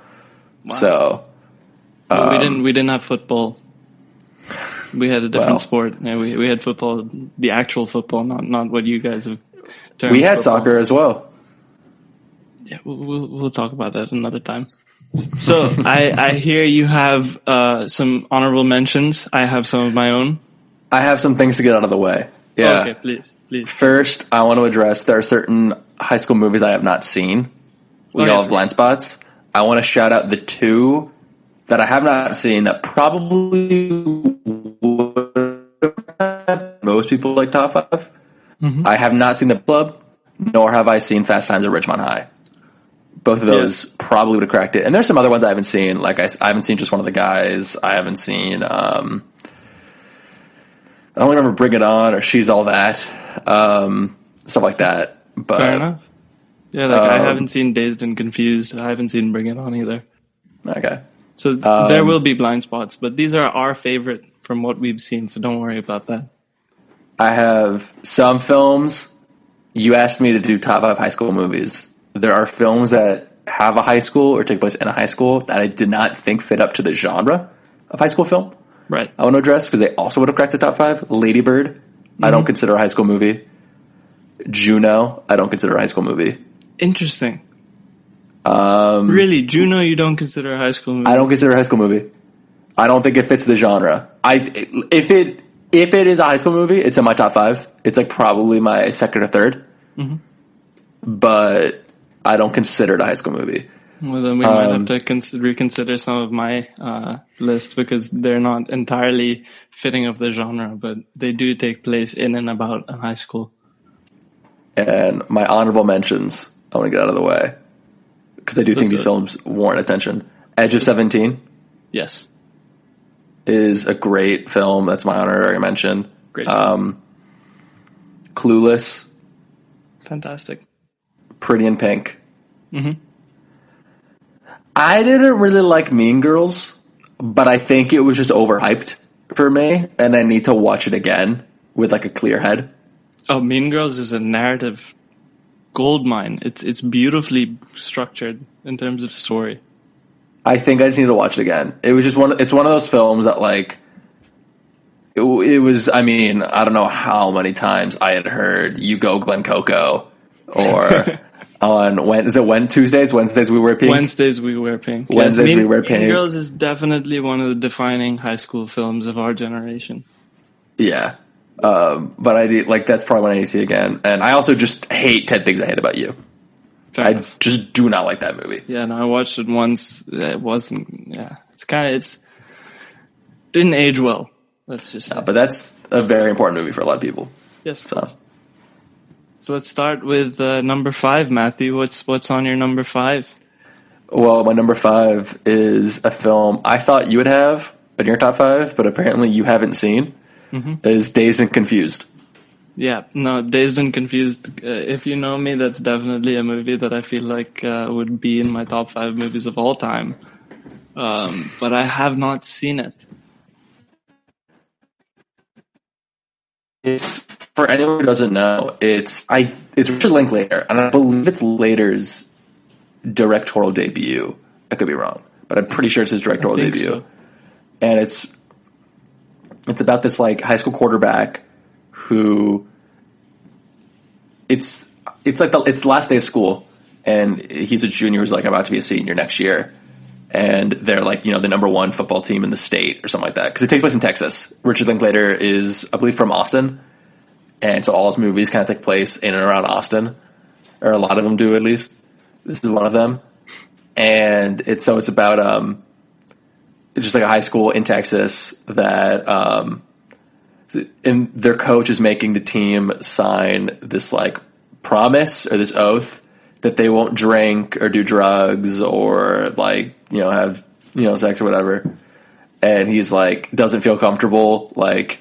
wow. So we didn't have football. We had a different sport. Yeah, we had football, the actual football, not what you guys have termed. We had football. soccer as well. Yeah, we'll talk about that another time. So I hear you have some honorable mentions. I have some of my own. I have some things to get out of the way. Yeah. Okay, please. First, I want to address there are certain high school movies I have not seen. We all have blind spots. I want to shout out the 2 that I have not seen that probably would have most people like top 5. Mm-hmm. I have not seen The Club, nor have I seen Fast Times at Ridgemont High. Both of those probably would have cracked it. And there's some other ones I haven't seen. Like I haven't seen Just One of the Guys. I haven't seen, I don't remember Bring It On or She's All That. Stuff like that. But, fair enough. Yeah, like I haven't seen Dazed and Confused. I haven't seen Bring It On either. Okay. So there will be blind spots, but these are our favorite from what we've seen, so don't worry about that. I have some films. You asked me to do top 5 high school movies. There are films that have a high school or take place in a high school that I did not think fit up to the genre of high school film. Right. I want to address because they also would have cracked the top 5. Lady Bird, I don't consider a high school movie. Juno, I don't consider a high school movie. Interesting. Really, Juno, you don't consider a high school movie? I don't consider a high school movie. I don't think it fits the genre. If it is a high school movie, it's in my top 5. It's like probably my second or third. Mm-hmm. But I don't consider it a high school movie. Well, then we might have to reconsider some of my list because they're not entirely fitting of the genre, but they do take place in and about a high school. And my honorable mentions, I want to get out of the way because I do think these films warrant attention. Edge of 17. Yes. Is a great film. That's my honorary mention. Great film. Clueless. Fantastic. Pretty in Pink. Mm-hmm. I didn't really like Mean Girls, but I think it was just overhyped for me, and I need to watch it again with like a clear head. Oh, Mean Girls is a narrative goldmine. It's beautifully structured in terms of story. I think I just need to watch it again. It was just it's one of those films that like it was. I mean, I don't know how many times I had heard "You Go Glen Coco" or on Tuesdays, Wednesdays we wear pink. Wednesdays we wear pink. Wednesdays we wear pink. Mean Girls is definitely one of the defining high school films of our generation. Yeah. But that's probably what I need to see again. And I also just hate 10 Things I Hate About You. Fair I enough. just do not like that movie. Yeah, no, I watched it once. It wasn't, yeah. It's didn't age well. Let's just say. But that's a very important movie for a lot of people. Yes. So let's start with number 5, Matthew. What's on your number 5? Well, my number 5 is a film I thought you would have in your top 5, but apparently you haven't seen. Mm-hmm. Is Dazed and Confused. Yeah, no, Dazed and Confused. If you know me, that's definitely a movie that I feel like would be in my top 5 movies of all time. But I have not seen it. It's, for anyone who doesn't know, it's Richard Linklater, and I believe it's Linklater's directorial debut. I could be wrong, but I'm pretty sure it's his directorial debut. So. And it's about this like high school quarterback who it's the last day of school, and he's a junior who's like about to be a senior next year, and they're like, the number 1 football team in the state or something like that because it takes place in Texas. Richard Linklater is, I believe, from Austin, and so all his movies kind of take place in and around Austin, or a lot of them do at least. This is one of them, and it's about it's just like a high school in Texas that and their coach is making the team sign this like promise or this oath that they won't drink or do drugs or like, have, sex or whatever. And he's like, doesn't feel comfortable like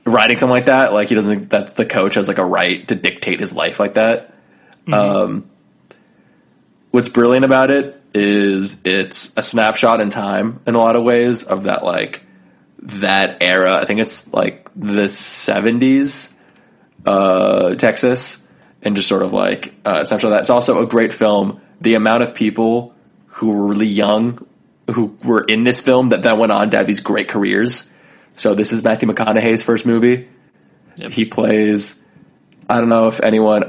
writing something like that. Like he doesn't think that the coach has like a right to dictate his life like that. Mm-hmm. What's brilliant about it is it's a snapshot in time in a lot of ways of that, like that era. I think it's like the 70s, Texas, and just sort of like a snapshot of that. It's also a great film. The amount of people who were really young, who were in this film that then went on to have these great careers. So this is Matthew McConaughey's first movie. Yep. He plays, I don't know if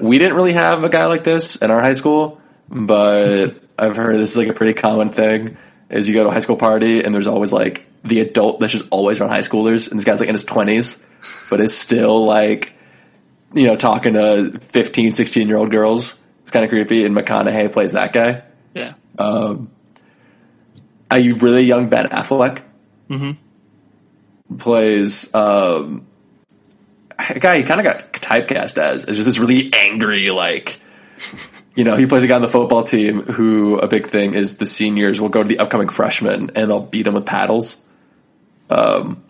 we didn't really have a guy like this in our high school, but I've heard this is like a pretty common thing is you go to a high school party and there's always like the adult that's just always around high schoolers, and this guy's like in his 20s, but is still like, talking to 15, 16-year-old girls. It's kind of creepy, and McConaughey plays that guy. Yeah. A really young Ben Affleck plays a guy he kind of got typecast as. It's just this really angry, like, he plays a guy on the football team who a big thing is the seniors will go to the upcoming freshmen and they'll beat them with paddles. And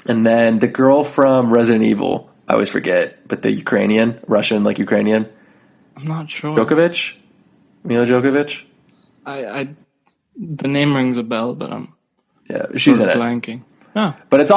then the girl from Resident Evil, I always forget, but the Russian, like Ukrainian. I'm not sure. Mila Djokovic? The name rings a bell, but I'm she's in it. blanking. Oh. But it's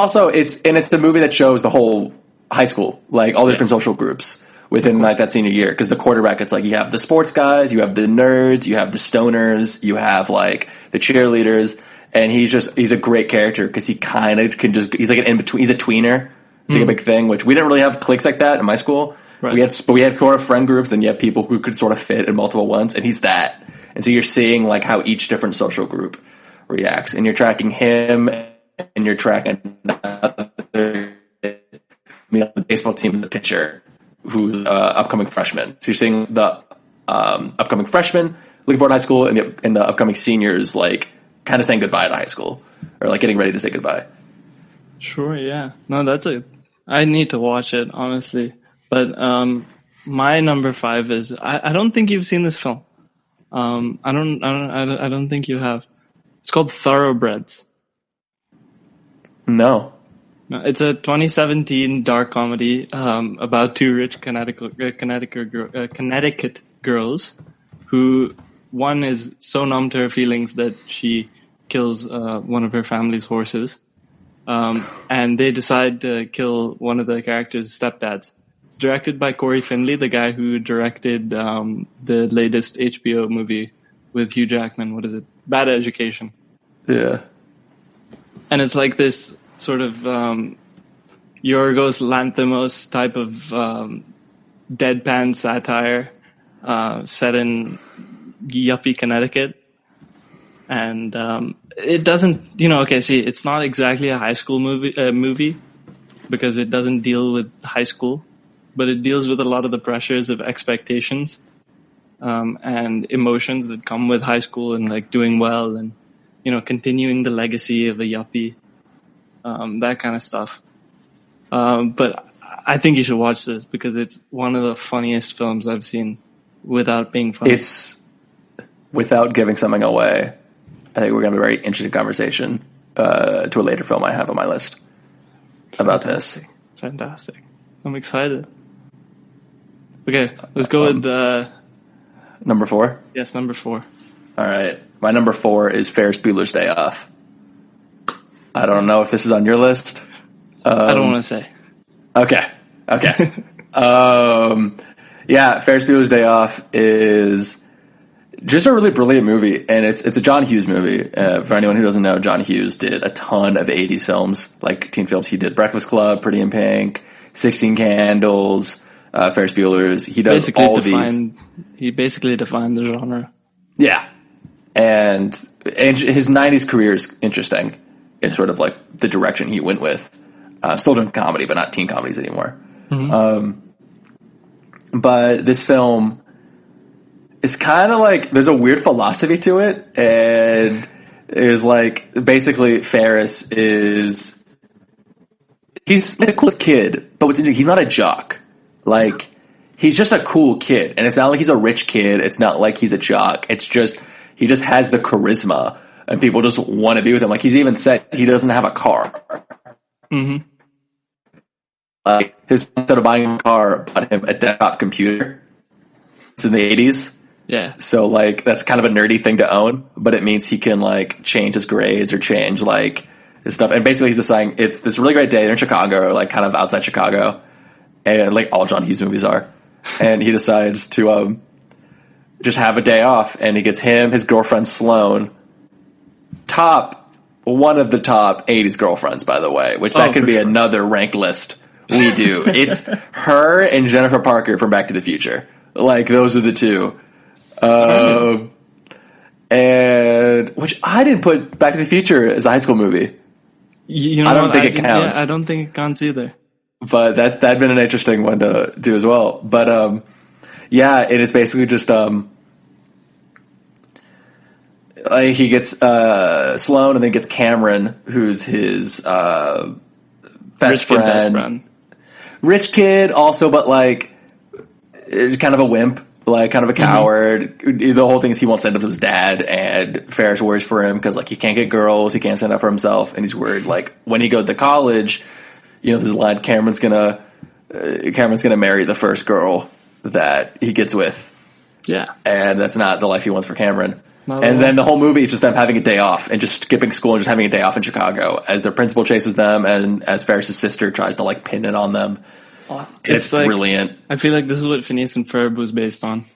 the movie that shows the whole high school, like all the different social groups within like that senior year. Because the quarterback, it's like you have the sports guys, you have the nerds, you have the stoners, you have like the cheerleaders, and he's a great character because he kind of can he's like an in between. He's a tweener. It's like a big thing, which we didn't really have cliques like that in my school. Right. We had sort of friend groups, and you have people who could sort of fit in multiple ones, and he's that. And so you're seeing like how each different social group reacts, and you're tracking him, and you're tracking the baseball team as a pitcher who's upcoming freshman. So you're seeing the upcoming freshman looking forward to high school, and the upcoming seniors like kind of saying goodbye to high school, or like getting ready to say goodbye. Sure, yeah. No, I need to watch it, honestly. But my number 5 is I don't think you've seen this film. I don't think you have. It's called Thoroughbreds. No. It's a 2017 dark comedy about two rich Connecticut girls who one is so numb to her feelings that she kills one of her family's horses, and they decide to kill one of the characters' stepdads. It's directed by Corey Finley, the guy who directed the latest HBO movie with Hugh Jackman. What is it? Bad Education. Yeah. And it's like this sort of Yorgos Lanthimos type of deadpan satire set in yuppie Connecticut. And it doesn't, it's not exactly a high school movie because it doesn't deal with high school, but it deals with a lot of the pressures of expectations and emotions that come with high school and like doing well and, continuing the legacy of a yuppie, that kind of stuff. But I think you should watch this because it's one of the funniest films I've seen without being funny. It's without giving something away. I think we're going to have a very interesting conversation to a later film I have on my list about this. Fantastic. I'm excited. Okay, let's go with number 4? Yes, number 4. All right. My number 4 is Ferris Bueller's Day Off. I don't know if this is on your list. I don't want to say. Okay. Yeah, Ferris Bueller's Day Off is just a really brilliant movie, and it's a John Hughes movie. For anyone who doesn't know, John Hughes did a ton of 80s films, like teen films. He did Breakfast Club, Pretty in Pink, 16 Candles, Ferris Bueller's. He does basically all of these. He basically defined the genre. Yeah. And his 90s career is interesting. It's sort of like the direction he went with. Still doing comedy, but not teen comedies anymore. Mm-hmm. But this film is kind of like, there's a weird philosophy to it. And is like, basically Ferris he's the coolest kid, but he's not a jock. Like, he's just a cool kid. And it's not like he's a rich kid. It's not like he's a jock. It's just, he just has the charisma and people just want to be with him. Like, he's even said he doesn't have a car. Mm-hmm. Like, instead of buying a car, bought him a desktop computer. It's in the 80s. Yeah. So, like, that's kind of a nerdy thing to own, but it means he can, like, change his grades or change, like, his stuff. And basically he's just saying, it's this really great day. They're in Chicago, like, kind of outside Chicago. And, like, all John Hughes movies are. And he decides to just have a day off. And he gets his girlfriend Sloane, one of the top 80s girlfriends, by the way, which that could be another ranked list we do. It's her and Jennifer Parker from Back to the Future. Like, those are the two. And which I didn't put Back to the Future as a high school movie. I don't think it counts. Yeah, I don't think it counts either. But that'd been an interesting one to do as well. But yeah, it is basically just like he gets Sloane and then gets Cameron, who's his best friend. Rich kid also, but like kind of a wimp, like kind of a coward. Mm-hmm. The whole thing is he won't stand up to his dad, and Ferris worries for him because like he can't get girls, he can't stand up for himself, and he's worried like when he goes to college, there's a line Cameron's gonna marry the first girl that he gets with. Yeah, and that's not the life he wants for Cameron. And then the whole movie is just them having a day off and just skipping school and just having a day off in Chicago as their principal chases them and as Ferris's sister tries to like pin it on them. It's like, brilliant. I feel like this is what Phineas and Ferb was based on.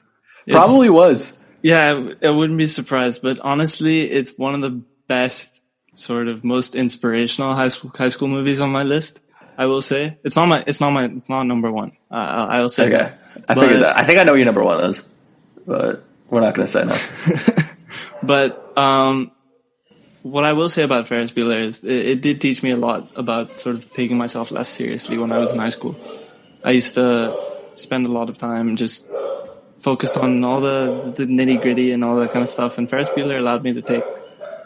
Probably was. Yeah, I wouldn't be surprised. But honestly, it's one of the best, sort of most inspirational high school movies on my list. I will say it's not number one. I will say. Okay, I figured that. I think I know what your number one is, but we're not going to say no. But what I will say about Ferris Bueller is it did teach me a lot about sort of taking myself less seriously when I was in high school. I used to spend a lot of time just focused on all the nitty gritty and all that kind of stuff, and Ferris Bueller allowed me to take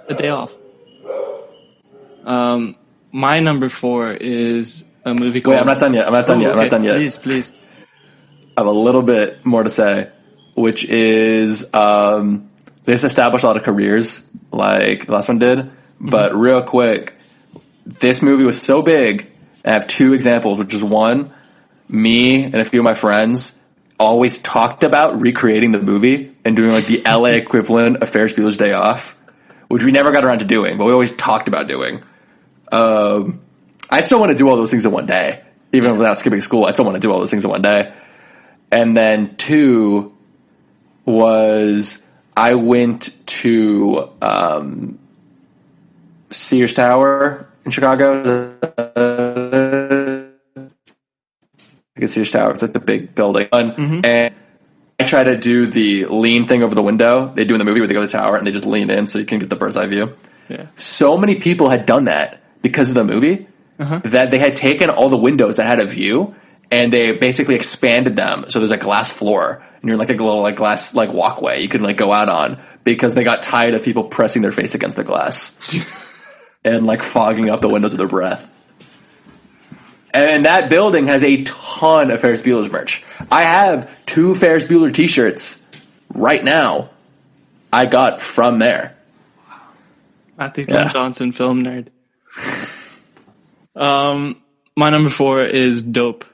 a day off. My number 4 is a movie called... Wait, I'm not done yet. Please. I have a little bit more to say, which is this established a lot of careers like the last one did, but real quick, this movie was so big. I have 2 examples, which is one, me and a few of my friends always talked about recreating the movie and doing like the LA equivalent of Ferris Bueller's Day Off, which we never got around to doing, but we always talked about doing. I still want to do all those things in one day, even without skipping school. I still want to do all those things in one day. And then 2 was I went to Sears Tower in Chicago. I think it's Sears Tower. It's like the big building. And I try to do the lean thing over the window. They do in the movie where they go to the tower and they just lean in so you can get the bird's eye view. Yeah. So many people had done that because of the movie that they had taken all the windows that had a view and they basically expanded them. So there's a glass floor and you're like a little like glass like walkway you can like go out on because they got tired of people pressing their face against the glass and like fogging up the windows with their breath. And that building has a ton of Ferris Bueller's merch. I have 2 Ferris Bueller t-shirts right now I got from there. Matthew Johnson, film nerd. My number 4 is Dope.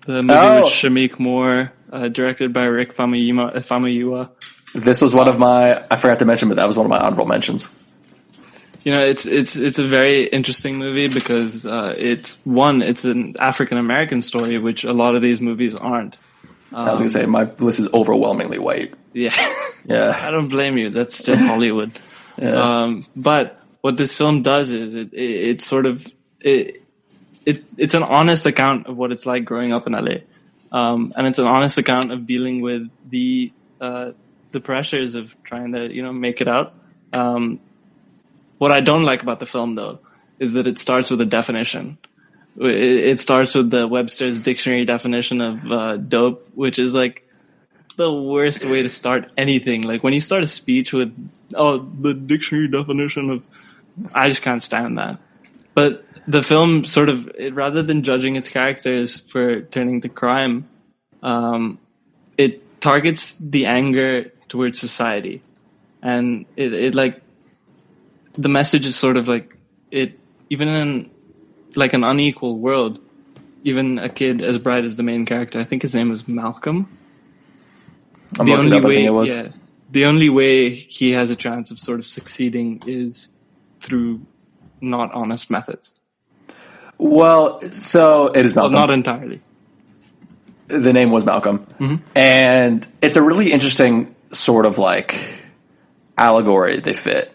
The movie with Shameik Moore, directed by Rick Famuyiwa. This was one of my, I forgot to mention, but that was one of my honorable mentions. You know, it's a very interesting movie because it's an African American story, which a lot of these movies aren't. I was gonna say my list is overwhelmingly white. Yeah, yeah. I don't blame you. That's just Hollywood. Yeah. But what this film does is it's an honest account of what it's like growing up in LA, and it's an honest account of dealing with the pressures of trying to make it out. What I don't like about the film, though, is that it starts with a definition. It starts with the Webster's Dictionary definition of dope, which is like the worst way to start anything. Like when you start a speech with, the dictionary definition of, I just can't stand that. But the film sort of, rather than judging its characters for turning to crime, it targets the anger towards society. And it like, the message is sort of like even in like an unequal world, even a kid as bright as the main character, I think his name was Malcolm. The only way he has a chance of sort of succeeding is through not honest methods. Well, so it is Malcolm. Well, not entirely. The name was Malcolm. And it's a really interesting sort of like allegory they fit.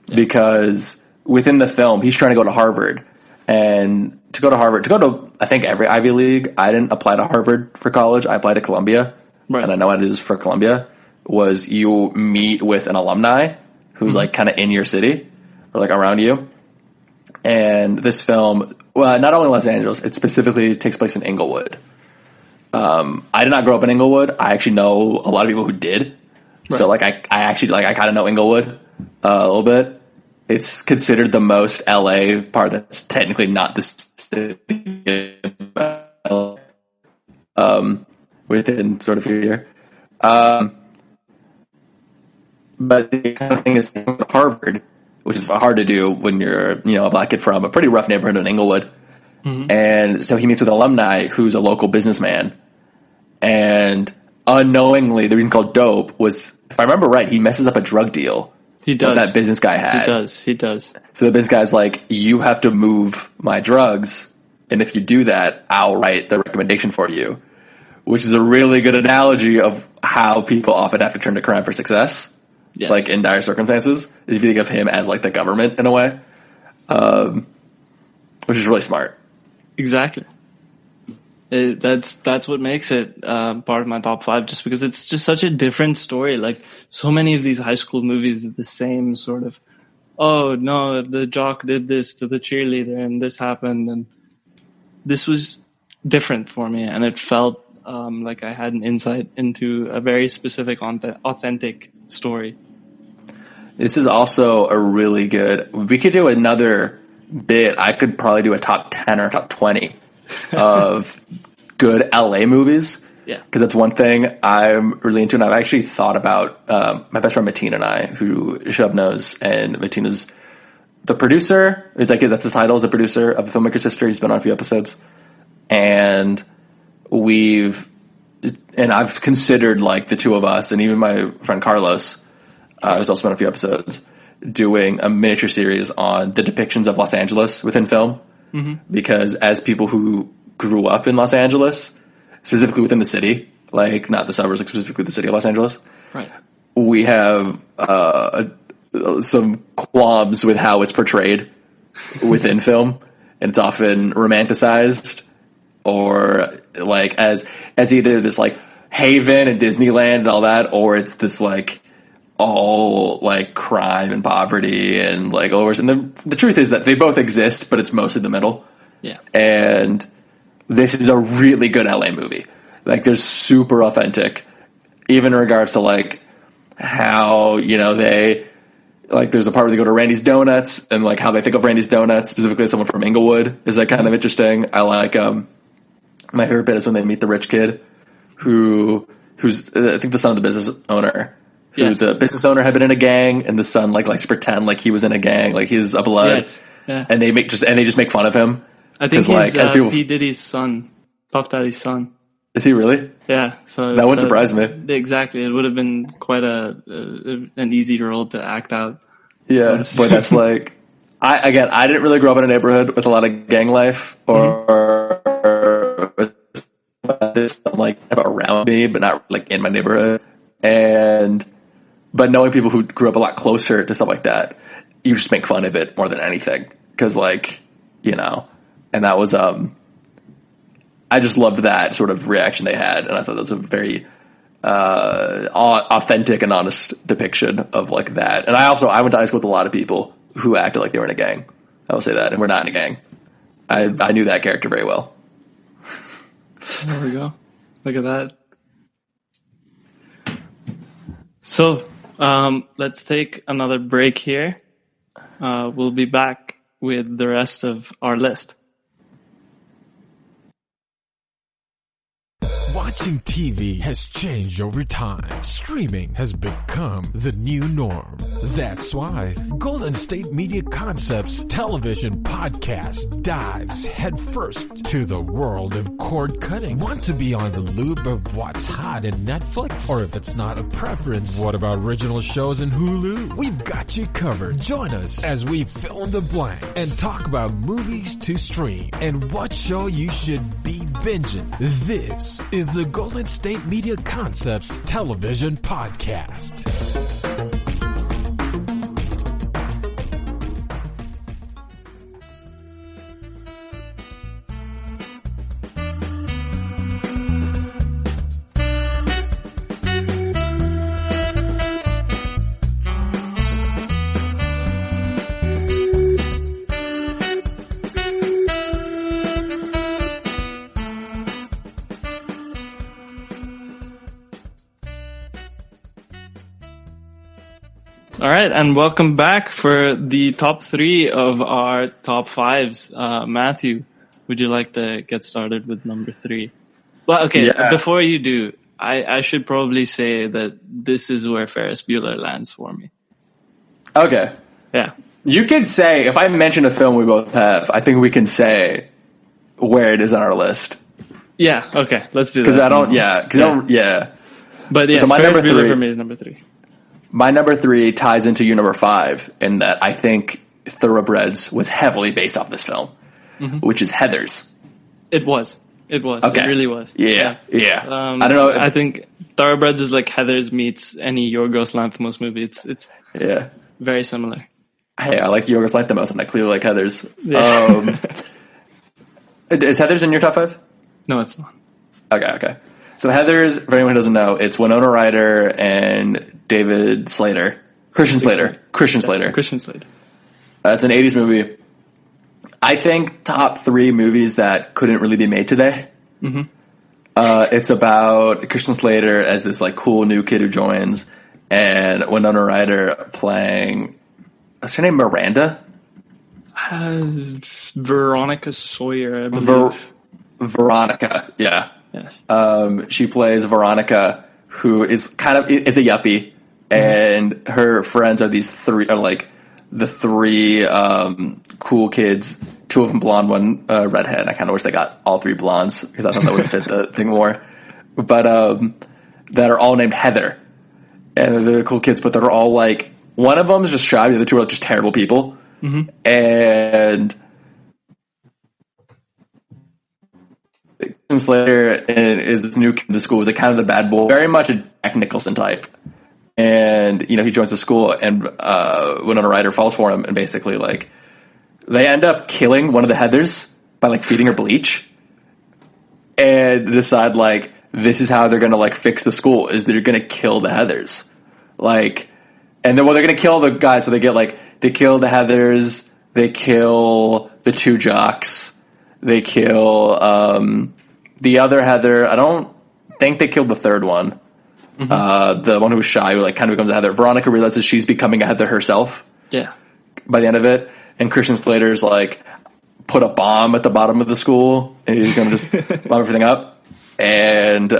Yeah. Because within the film, he's trying to go to Harvard. And to go to, I think, every Ivy League, I didn't apply to Harvard for college. I applied to Columbia. Right. And I know what it is for Columbia, was you meet with an alumni who's like kind of in your city or like around you. And this film, well, not only Los Angeles, it specifically takes place in Inglewood. I did not grow up in Inglewood. I actually know a lot of people who did. Right. So like I actually like I kind of know Inglewood a little bit. It's considered the most LA part that's technically not the city within sort of here. But the kind of thing is Harvard, which is hard to do when you're a black kid from a pretty rough neighborhood in Inglewood. And so he meets with an alumni who's a local businessman. And unknowingly, the reason called dope was, if I remember right, he messes up a drug deal. He does. That business guy had. He does. So the business guy's like, you have to move my drugs, and if you do that, I'll write the recommendation for you. Which is a really good analogy of how people often have to turn to crime for success. Yes. Like in dire circumstances. If you think of him as like the government in a way. Which is really smart. Exactly. That's what makes it part of my top 5, just because it's just such a different story. Like, so many of these high school movies are the same sort of, oh no, the jock did this to the cheerleader and this happened, and this was different for me, and it felt like I had an insight into a very specific, authentic story. This is also a really good, we could do another bit. I could probably do a top 10 or top 20 of good LA movies. Yeah. Because that's one thing I'm really into, and I've actually thought about my best friend Mateen and I, who Shubh knows, and Mateen is the producer. It's like, that's his title, is the producer of the Filmmaker's History. He's been on a few episodes. And I've considered, like, the two of us, and even my friend Carlos, who's also been on a few episodes, doing a miniature series on the depictions of Los Angeles within film. Mm-hmm. Because as people who grew up in Los Angeles, specifically within the city, like not the suburbs, like specifically the city of Los Angeles, right, we have some qualms with how it's portrayed within film, and it's often romanticized or like as either this like haven and Disneyland and all that, or it's this like all like crime and poverty and like overs. And the truth is that they both exist, but it's mostly the middle. Yeah. And this is a really good LA movie. Like, they're super authentic, even in regards to like how, you know, they like, there's a part where they go to Randy's Donuts and like how they think of Randy's Donuts, specifically someone from Inglewood, is like kind of interesting. I like, my favorite bit is when they meet the rich kid who's I think the son of the business owner. Yes. The business owner had been in a gang, and the son like likes to pretend like he was in a gang, like he's a blood. Yes. Yeah. And they just make fun of him. I think he's like, P. Diddy's son, Puff Daddy's son. Is he really? Yeah. So that wouldn't surprise me. Exactly, it would have been quite an easy role to act out. Yeah, but that's like, I didn't really grow up in a neighborhood with a lot of gang life or this like around me, but not like in my neighborhood. But knowing people who grew up a lot closer to stuff like that, you just make fun of it more than anything. Because, like, you know, and that was, I just loved that sort of reaction they had. And I thought that was a very authentic and honest depiction of, like, that. And I went to high school with a lot of people who acted like they were in a gang. I will say that. And we're not in a gang. I knew that character very well. There we go. Look at that. So, let's take another break here. We'll be back with the rest of our list. Watching TV has changed over time. Streaming has become the new norm. That's why Golden State Media Concepts television podcast dives headfirst to the world of cord cutting. Want to be on the loop of what's hot in Netflix? Or if it's not a preference, what about original shows in Hulu? We've got you covered. Join us as we fill in the blanks and talk about movies to stream and what show you should be binging. This is the Golden State Media Concepts television podcast. All right, and welcome back for the top 3 of our top 5s. Matthew, would you like to get started with number 3? Well, okay, yeah. Before you do, I should probably say that this is where Ferris Bueller lands for me. Okay. Yeah. You could say, if I mention a film we both have, I think we can say where it is on our list. Yeah, okay, let's do that. Because But yes, so my Ferris number Bueller three for me is number 3. My number 3 ties into your number 5 in that I think Thoroughbreds was heavily based off this film, which is Heathers. It was. Okay. It really was. Yeah. I don't know. I think Thoroughbreds is like Heathers meets any Yorgos Lanthimos movie. It's very similar. Hey, I like Yorgos Lanthimos, and I clearly like Heathers. Yeah. Is Heathers in your top 5? No, it's not. Okay. So Heathers, for anyone who doesn't know, it's Winona Ryder and David Slater. Christian Slater. Christian Slater. It's an 80s movie. I think top 3 movies that couldn't really be made today. It's about Christian Slater as this like cool new kid who joins, and Winona Ryder playing, what's her name, Miranda? Veronica Sawyer, I believe. Veronica, yeah. Yes. She plays Veronica, who is is a yuppie, and her friends are the 3 cool kids. 2 of them blonde, 1 redhead. I kind of wish they got all 3 blondes because I thought that would fit the thing more. But that are all named Heather, and they're cool kids. But they're all like, one of them is just shy. The other 2 are just terrible people. And Slater is this new kid in the school. Is like kind of the bad boy, very much a Jack Nicholson type. And he joins the school, and Winona Ryder falls for him, and basically like they end up killing one of the Heathers by like feeding her bleach, and decide like this is how they're gonna like fix the school, is they're gonna kill the Heathers, like, and then they're gonna kill the guys. So they kill the Heathers, they kill the 2 jocks, they kill the other Heather. I don't think they killed the 3rd one. The one who was shy, who like kind of becomes a Heather. Veronica realizes she's becoming a Heather herself. Yeah. By the end of it, and Christian Slater's like put a bomb at the bottom of the school, and he's gonna just bomb everything up. And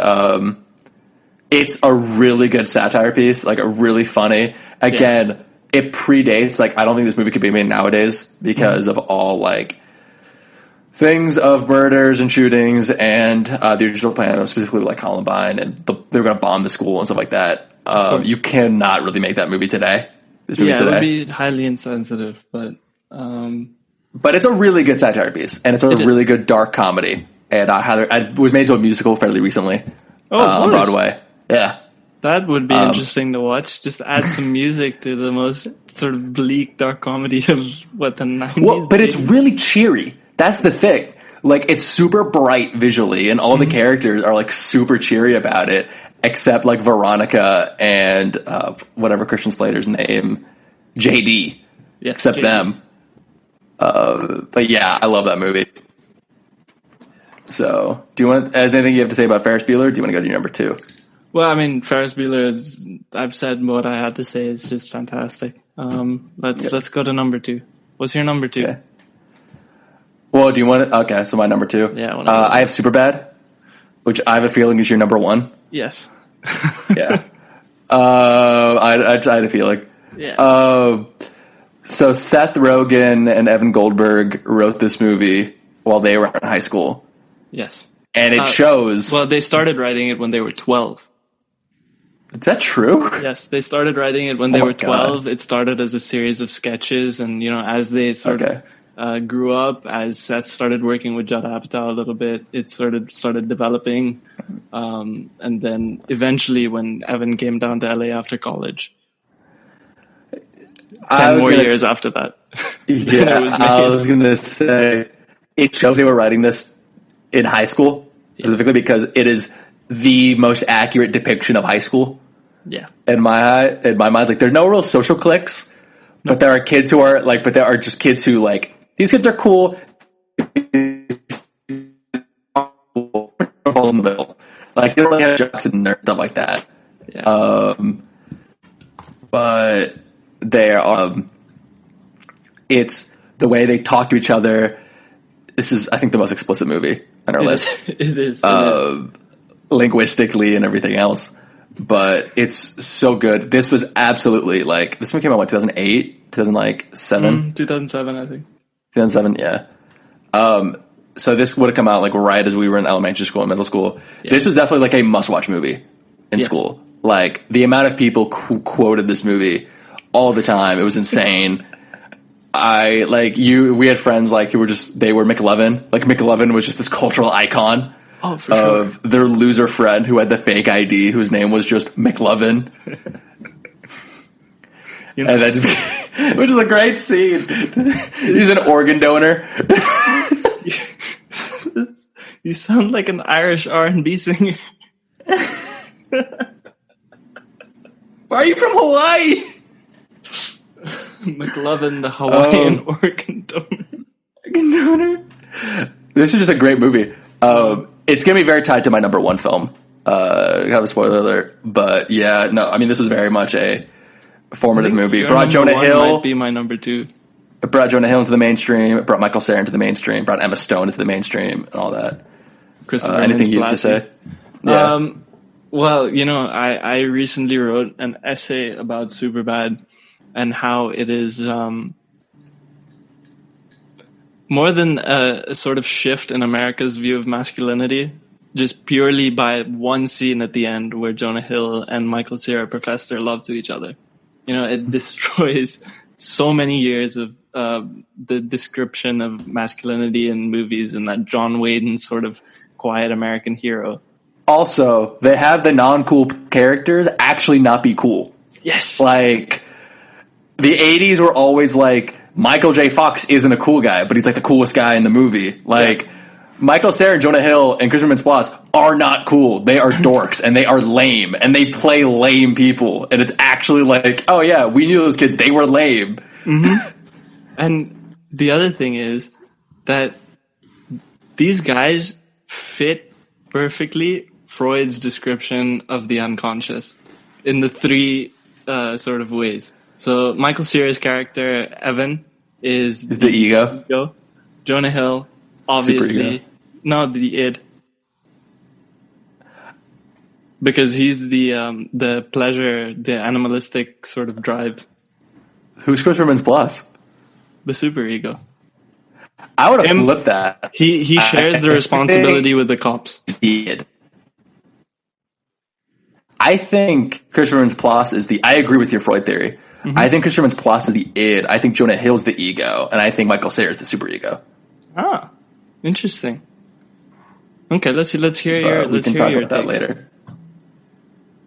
it's a really good satire piece, like a really funny. Again, it predates. Like, I don't think this movie could be made nowadays because of all like things of murders and shootings and the original plan, specifically like Columbine, and they were going to bomb the school and stuff like that. You cannot really make that movie today. It would be highly insensitive, but it's a really good satire piece, and it's a really good dark comedy. And I was made to a musical fairly recently on Broadway. Yeah. That would be interesting to watch. Just add some music to the most sort of bleak dark comedy of what the 90s. Well, but it's really cheery. That's the thing. Like, it's super bright visually, and all the characters are like super cheery about it, except like Veronica and whatever Christian Slater's name, JD. Yeah, except JD. Them. But yeah, I love that movie. So, is anything you have to say about Ferris Bueller? Or do you want to go to your number 2? Well, I mean, Ferris Bueller, I've said what I had to say. It's just fantastic. Let's go to number 2. What's your number 2? Okay. Well, do you want it? Okay, so my number 2. Yeah. I have Superbad, which I have a feeling is your number 1. Yes. Yeah. I had a feeling. Yeah. So Seth Rogen and Evan Goldberg wrote this movie while they were in high school. Yes. And it shows... Well, they started writing it when they were 12. Is that true? Yes, they started writing it when they were 12. God. It started as a series of sketches, and, as they sort of grew up, as Seth started working with Judd Apatow a little bit, it sort of started developing. And then eventually when Evan came down to LA after college, 10 more years after that. Yeah, I was going to say, it shows they were writing this in high school, specifically because it is the most accurate depiction of high school. Yeah. In my mind, like, there's no real social cliques, but there are kids who are like, but there are just kids who like, these kids are cool. In the middle. Like, they don't really have jokes and stuff like that. Yeah. But they are, it's the way they talk to each other. This is, I think, the most explicit movie on our list. It is. Linguistically and everything else. But it's so good. This was absolutely like, this movie came out in 2008, 2007? 2007, I think. 2007, yeah. So this would have come out like right as we were in elementary school and middle school. Yeah. This was definitely like a must-watch movie in Yes. school. Like, the amount of people who quoted this movie all the time, it was insane. We had friends like who were they were McLovin. Like, McLovin was just this cultural icon For of sure. their loser friend who had the fake ID, whose name was just McLovin. And that just, which is a great scene. He's an organ donor. You sound like an Irish R&B singer. Why are you from Hawaii? McLovin, the Hawaiian organ donor. This is just a great movie. It's going to be very tied to my number one film. Kind of a spoiler alert. But yeah, no, I mean, this was very much a formative movie. Your Brought Jonah number one Hill. might be my number two. It brought Jonah Hill into the mainstream. It brought Michael Cera into the mainstream. Brought Emma Stone into the mainstream and all that. Anything you have to say? Yeah. Well, I recently wrote an essay about Superbad and how it is more than a sort of shift in America's view of masculinity, just purely by one scene at the end where Jonah Hill and Michael Cera profess their love to each other. It destroys so many years of the description of masculinity in movies and that John Wayne sort of quiet American hero. Also, they have the non-cool characters actually not be cool. Yes. Like, the 80s were always like, Michael J. Fox isn't a cool guy, but he's like the coolest guy in the movie. Like, Michael Cera and Jonah Hill and Christopher Mintz-Plasse are not cool. They are dorks, and they are lame, and they play lame people. And it's actually like, oh yeah, we knew those kids. They were lame. Mm-hmm. And the other thing is that these guys fit perfectly Freud's description of the unconscious in the three sort of ways. So Michael Cera's character, Evan, is the ego. Jonah Hill, obviously, Superego. not the id. Because he's the pleasure, the animalistic sort of drive. Who's Christopher Mintz-Plasse? The superego. I would have flipped that. He shares the responsibility with the cops. I think Christopher Mintz-Plasse is I agree with your Freud theory. Mm-hmm. I think Christopher Mintz-Plasse is the id. I think Jonah Hill's the ego. And I think Michael Cera is the superego. Ah, interesting. Okay, let's hear your. We can talk about that later.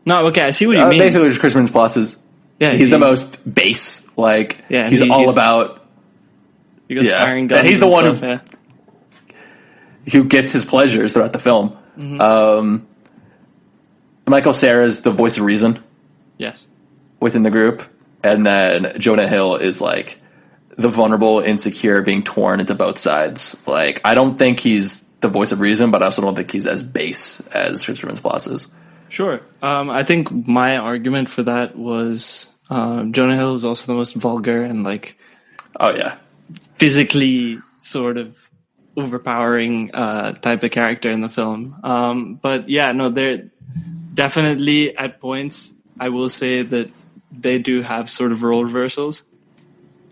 No, okay, I see what you mean. Basically, Christopher Mintz-Plasse is he's the most base. Like, he's all about. He goes firing guns and he's the one stuff, who gets his pleasures throughout the film. Mm-hmm. Michael Cera is the voice of reason. Yes. Within the group. And then Jonah Hill is like the vulnerable, insecure, being torn into both sides. Like, I don't think he's the voice of reason, but I also don't think he's as base as Christopher Mintz-Plasse is. Sure. I think my argument for that was Jonah Hill is also the most vulgar and physically sort of overpowering type of character in the film. But yeah, no, they're definitely at points, I will say that they do have sort of role reversals,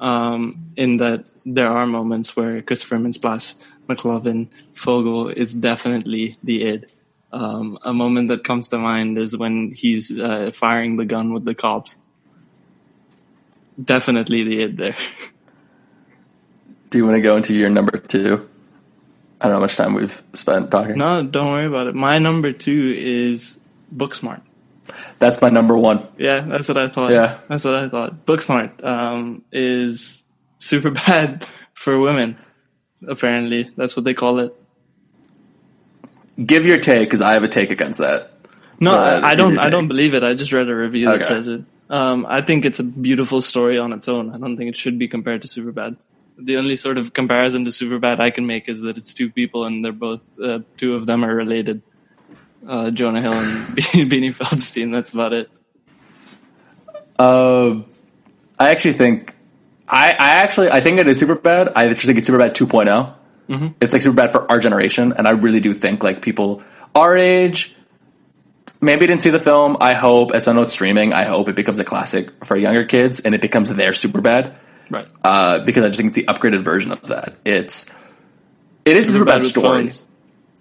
in that there are moments where Christopher Mintz-Plasse, McLovin, Fogel is definitely the id. A moment that comes to mind is when he's firing the gun with the cops. Definitely the id there. Do you want to go into your number two? I don't know how much time we've spent talking. No, don't worry about it. My number two is Booksmart. That's my number one. Yeah, that's what I thought. Yeah. That's what I thought. Booksmart is super bad for women, apparently. That's what they call it. Give your take, because I have a take against that. No, I don't believe it. I just read a review that Okay. says it. I think it's a beautiful story on its own. I don't think it should be compared to Superbad. The only sort of comparison to Superbad I can make is that it's two people and they're both, two of them are related. Jonah Hill and Beanie Feldstein. That's about it. I actually think I think it is Superbad. I actually think it's Superbad 2.0. Mm-hmm. It's like Superbad for our generation, and I really do think like people our age maybe didn't see the film. I hope, as I know it's streaming, I hope it becomes a classic for younger kids and it becomes their Superbad. Right. Because I just think it's the upgraded version of that. It is a Superbad story. Phones.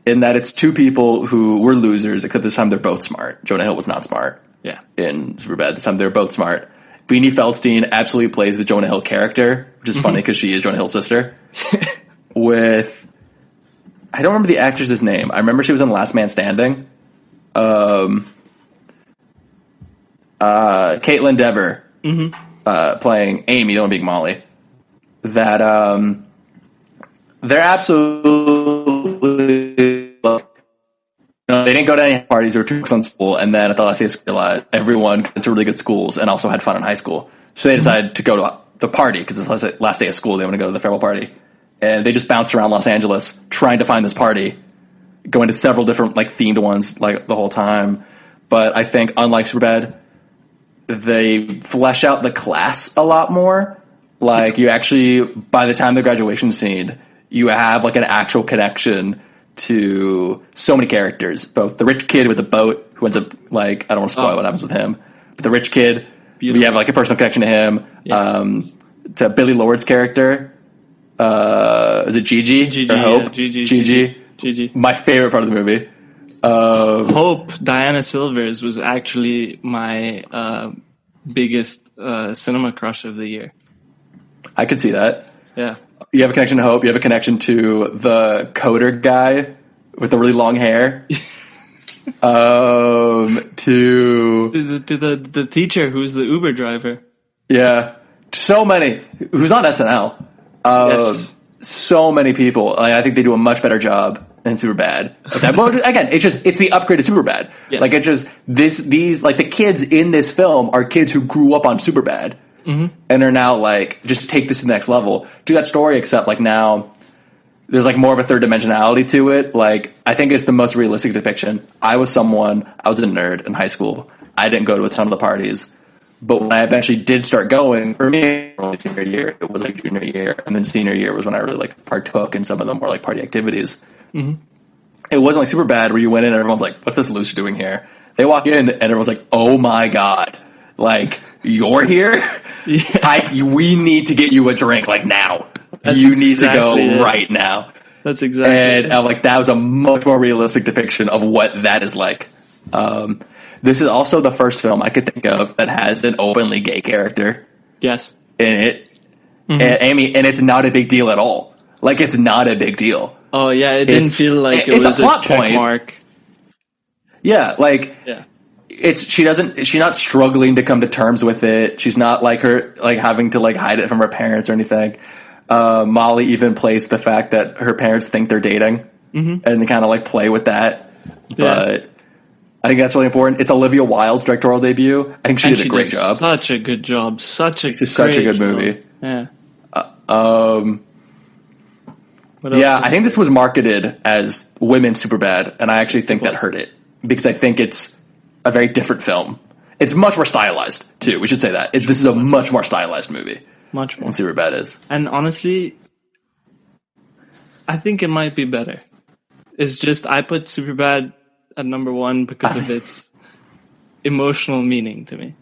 in that it's two people who were losers, except this time they're both smart. Jonah Hill was not smart. Yeah. In Superbad, this time they're both smart. Beanie Feldstein absolutely plays the Jonah Hill character, which is funny because she is Jonah Hill's sister. With, I don't remember the actress's name. I remember she was in Last Man Standing. Caitlin Dever playing Amy, the one being Molly. That they're absolutely like, they didn't go to any parties. They were too focused on school, and then at the last day of school, everyone got to really good schools and also had fun in high school. So they decided to go to the party because it's the last day of school. They want to go to the farewell party, and they just bounced around Los Angeles trying to find this party, going to several different like themed ones like the whole time. But I think unlike Superbad, they flesh out the class a lot more. Like you actually, by the time the graduation scene, you have like an actual connection to so many characters, both the rich kid with the boat who ends up like, I don't want to spoil what happens with him, but the rich kid, we have like a personal connection to him. Yes. To Billy Lord's character, is it Gigi? Gigi, or Hope? Yeah, Gigi. My favorite part of the movie. Hope, Diana Silvers, was actually my biggest cinema crush of the year. I could see that. Yeah. You have a connection to Hope. You have a connection to the coder guy with the really long hair. To the teacher who's the Uber driver. Yeah. So many. Who's on SNL. Yes. So many people. I think they do a much better job than Superbad. But again, it's the upgrade of Superbad. Yeah. Like it's just these like the kids in this film are kids who grew up on Superbad. And are now like, just take this to the next level. Do that story, except like now there's like more of a third dimensionality to it. Like, I think it's the most realistic depiction. I was a nerd in high school. I didn't go to a ton of the parties. But when I eventually did start going, for me, only senior year, it was like junior year. And then senior year was when I really like partook in some of the more like party activities. It wasn't like Superbad where you went in and everyone's like, what's this loser doing here? They walk in and everyone's like, oh my God. Like, you're here? Yeah. We need to get you a drink, like, now. You need to go right now. That's exactly And like, that was a much more realistic depiction of what that is like. This is also the first film I could think of that has an openly gay character. Yes. In it. And Amy, and it's not a big deal at all. Like, it's not a big deal. Oh, yeah, it didn't feel like it was a check mark. Yeah, like... Yeah. She's not struggling to come to terms with it. She's not like having to like hide it from her parents or anything. Molly even plays the fact that her parents think they're dating and they kind of like play with that. But I think that's really important. It's Olivia Wilde's directorial debut. I think she did a great job. Such a good job. Such a good movie. Yeah. I think this was marketed as women's Superbad, and I actually think that hurt it because I think it's a very different film. It's much more stylized, too. We should say that. This is a much more stylized movie. Much more. Than Superbad is. And honestly, I think it might be better. It's just, I put Superbad at number one because of its emotional meaning to me.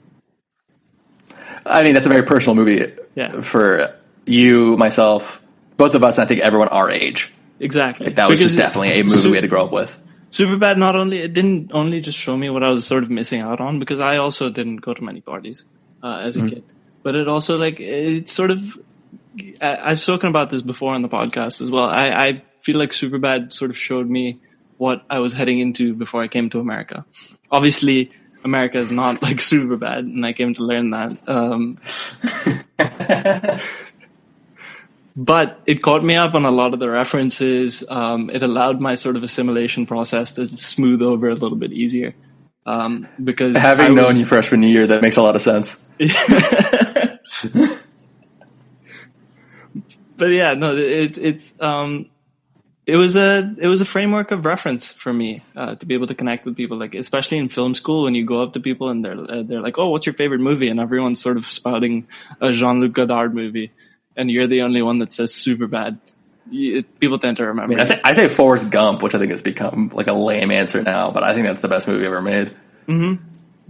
I mean, that's a very personal movie for you, myself, both of us, and I think everyone our age. Exactly. Like, that was just definitely a movie we had to grow up with. Superbad it didn't only just show me what I was sort of missing out on, because I also didn't go to many parties as a kid. But it also, like, it sort of, I've spoken about this before on the podcast as well. I feel like Superbad sort of showed me what I was heading into before I came to America. Obviously, America is not like Superbad, and I came to learn that. But it caught me up on a lot of the references. It allowed my sort of assimilation process to smooth over a little bit easier. Because having known you freshman year, that makes a lot of sense. But yeah, no, it was a framework of reference for me to be able to connect with people, like especially in film school when you go up to people and they're like, "Oh, what's your favorite movie?" and everyone's sort of spouting a Jean-Luc Godard movie. And you're the only one that says Superbad. People tend to remember. I say Forrest Gump, which I think has become like a lame answer now, but I think that's the best movie ever made.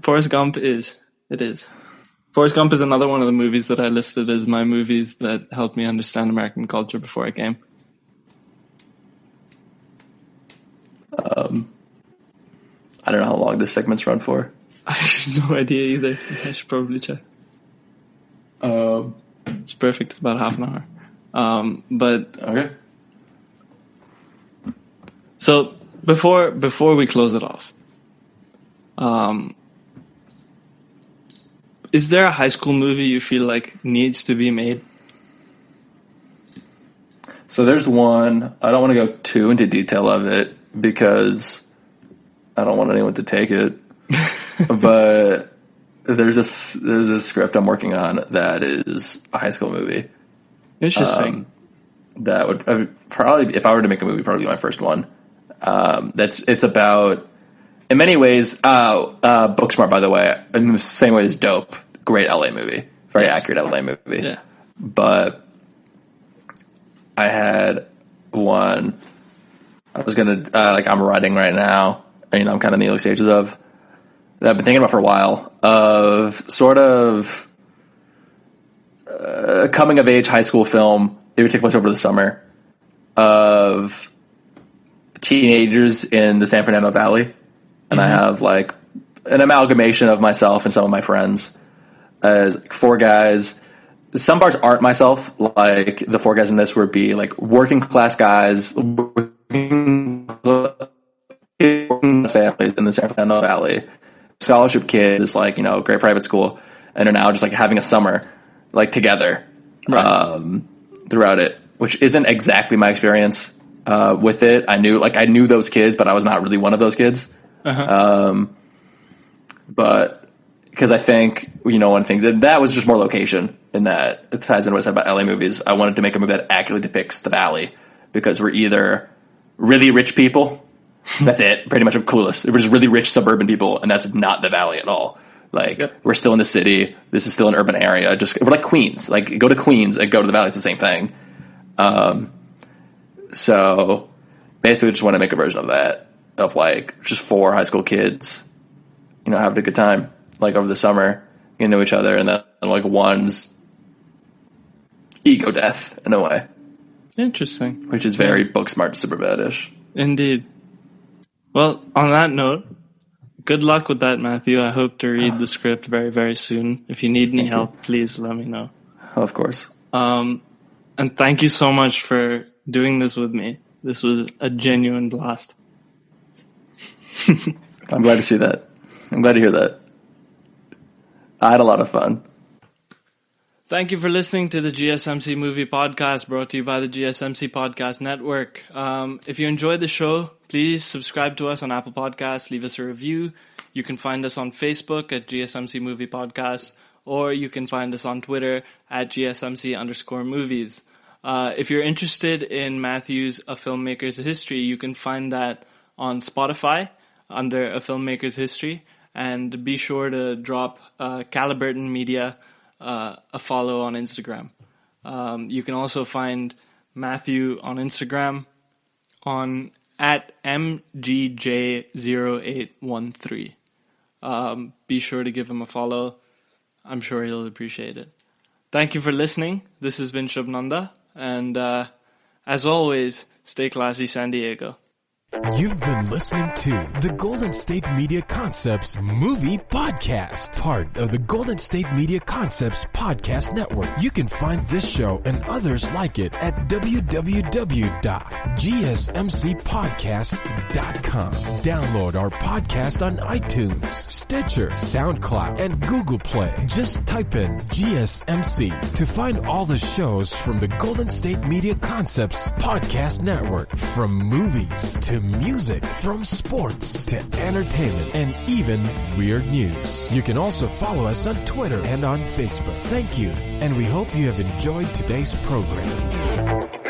Forrest Gump is. It is. Forrest Gump is another one of the movies that I listed as my movies that helped me understand American culture before I came. I don't know how long this segment's run for. I have no idea either. I should probably check. It's perfect. It's about half an hour. But okay. So before we close it off, is there a high school movie you feel like needs to be made? So there's one. I don't want to go too into detail of it because I don't want anyone to take it. But there's a script I'm working on that is a high school movie. Interesting. That would probably, if I were to make a movie, probably be my first one. It's about, in many ways, Booksmart, by the way, in the same way as Dope, great LA movie, very accurate LA movie. Yeah. But I had one I was gonna I'm writing right now. I'm kind of in the early stages of that I've been thinking about for a while, of sort of a coming of age high school film. It would take place over the summer of teenagers in the San Fernando Valley. And I have like an amalgamation of myself and some of my friends as 4 guys. Some parts aren't myself, like the 4 guys in this would be like working class guys, working families in the San Fernando Valley, scholarship kids, like, great private school, and are now just like having a summer like together, right. Throughout it, which isn't exactly my experience with it. I knew those kids, but I was not really one of those kids. Uh-huh. But because I think, one of the things that was just more location, in that it ties into what I said about LA movies. I wanted to make a movie that accurately depicts the Valley, because we're either really rich people, that's it, pretty much the coolest. We're just really rich suburban people, and that's not the Valley at all. We're still in the city. This is still an urban area. We're like Queens. Like, go to Queens and go to the Valley. It's the same thing. So basically just want to make a version of that, of just 4 high school kids, having a good time, over the summer, getting to know each other, and then one's ego death in a way. Interesting. Which is very Booksmart, Superbad-ish. Indeed. Well, on that note, good luck with that, Matthew. I hope to read the script very, very soon. If you need any help, please let me know. Of course. And thank you so much for doing this with me. This was a genuine blast. I'm glad to see that. I'm glad to hear that. I had a lot of fun. Thank you for listening to the GSMC Movie Podcast, brought to you by the GSMC Podcast Network. If you enjoyed the show, please subscribe to us on Apple Podcasts, leave us a review. You can find us on Facebook at GSMC Movie Podcast, or you can find us on Twitter at GSMC_movies. If you're interested in Matthew's A Filmmaker's History, you can find that on Spotify under A Filmmaker's History, and be sure to drop Caliburton Media a follow on Instagram. You can also find Matthew on Instagram on at MGJ0813. Be sure to give him a follow. I'm sure he'll appreciate it. Thank you for listening. This has been Shubh Nanda, and as always, stay classy, San Diego. You've been listening to the Golden State Media Concepts Movie Podcast, part of the Golden State Media Concepts Podcast Network. You can find this show and others like it at www.gsmcpodcast.com. Download our podcast on iTunes, Stitcher, SoundCloud, and Google Play. Just type in GSMC to find all the shows from the Golden State Media Concepts Podcast Network, from movies to music, from sports to entertainment, and even weird news. You can also follow us on Twitter and on Facebook. Thank you, and we hope you have enjoyed today's program.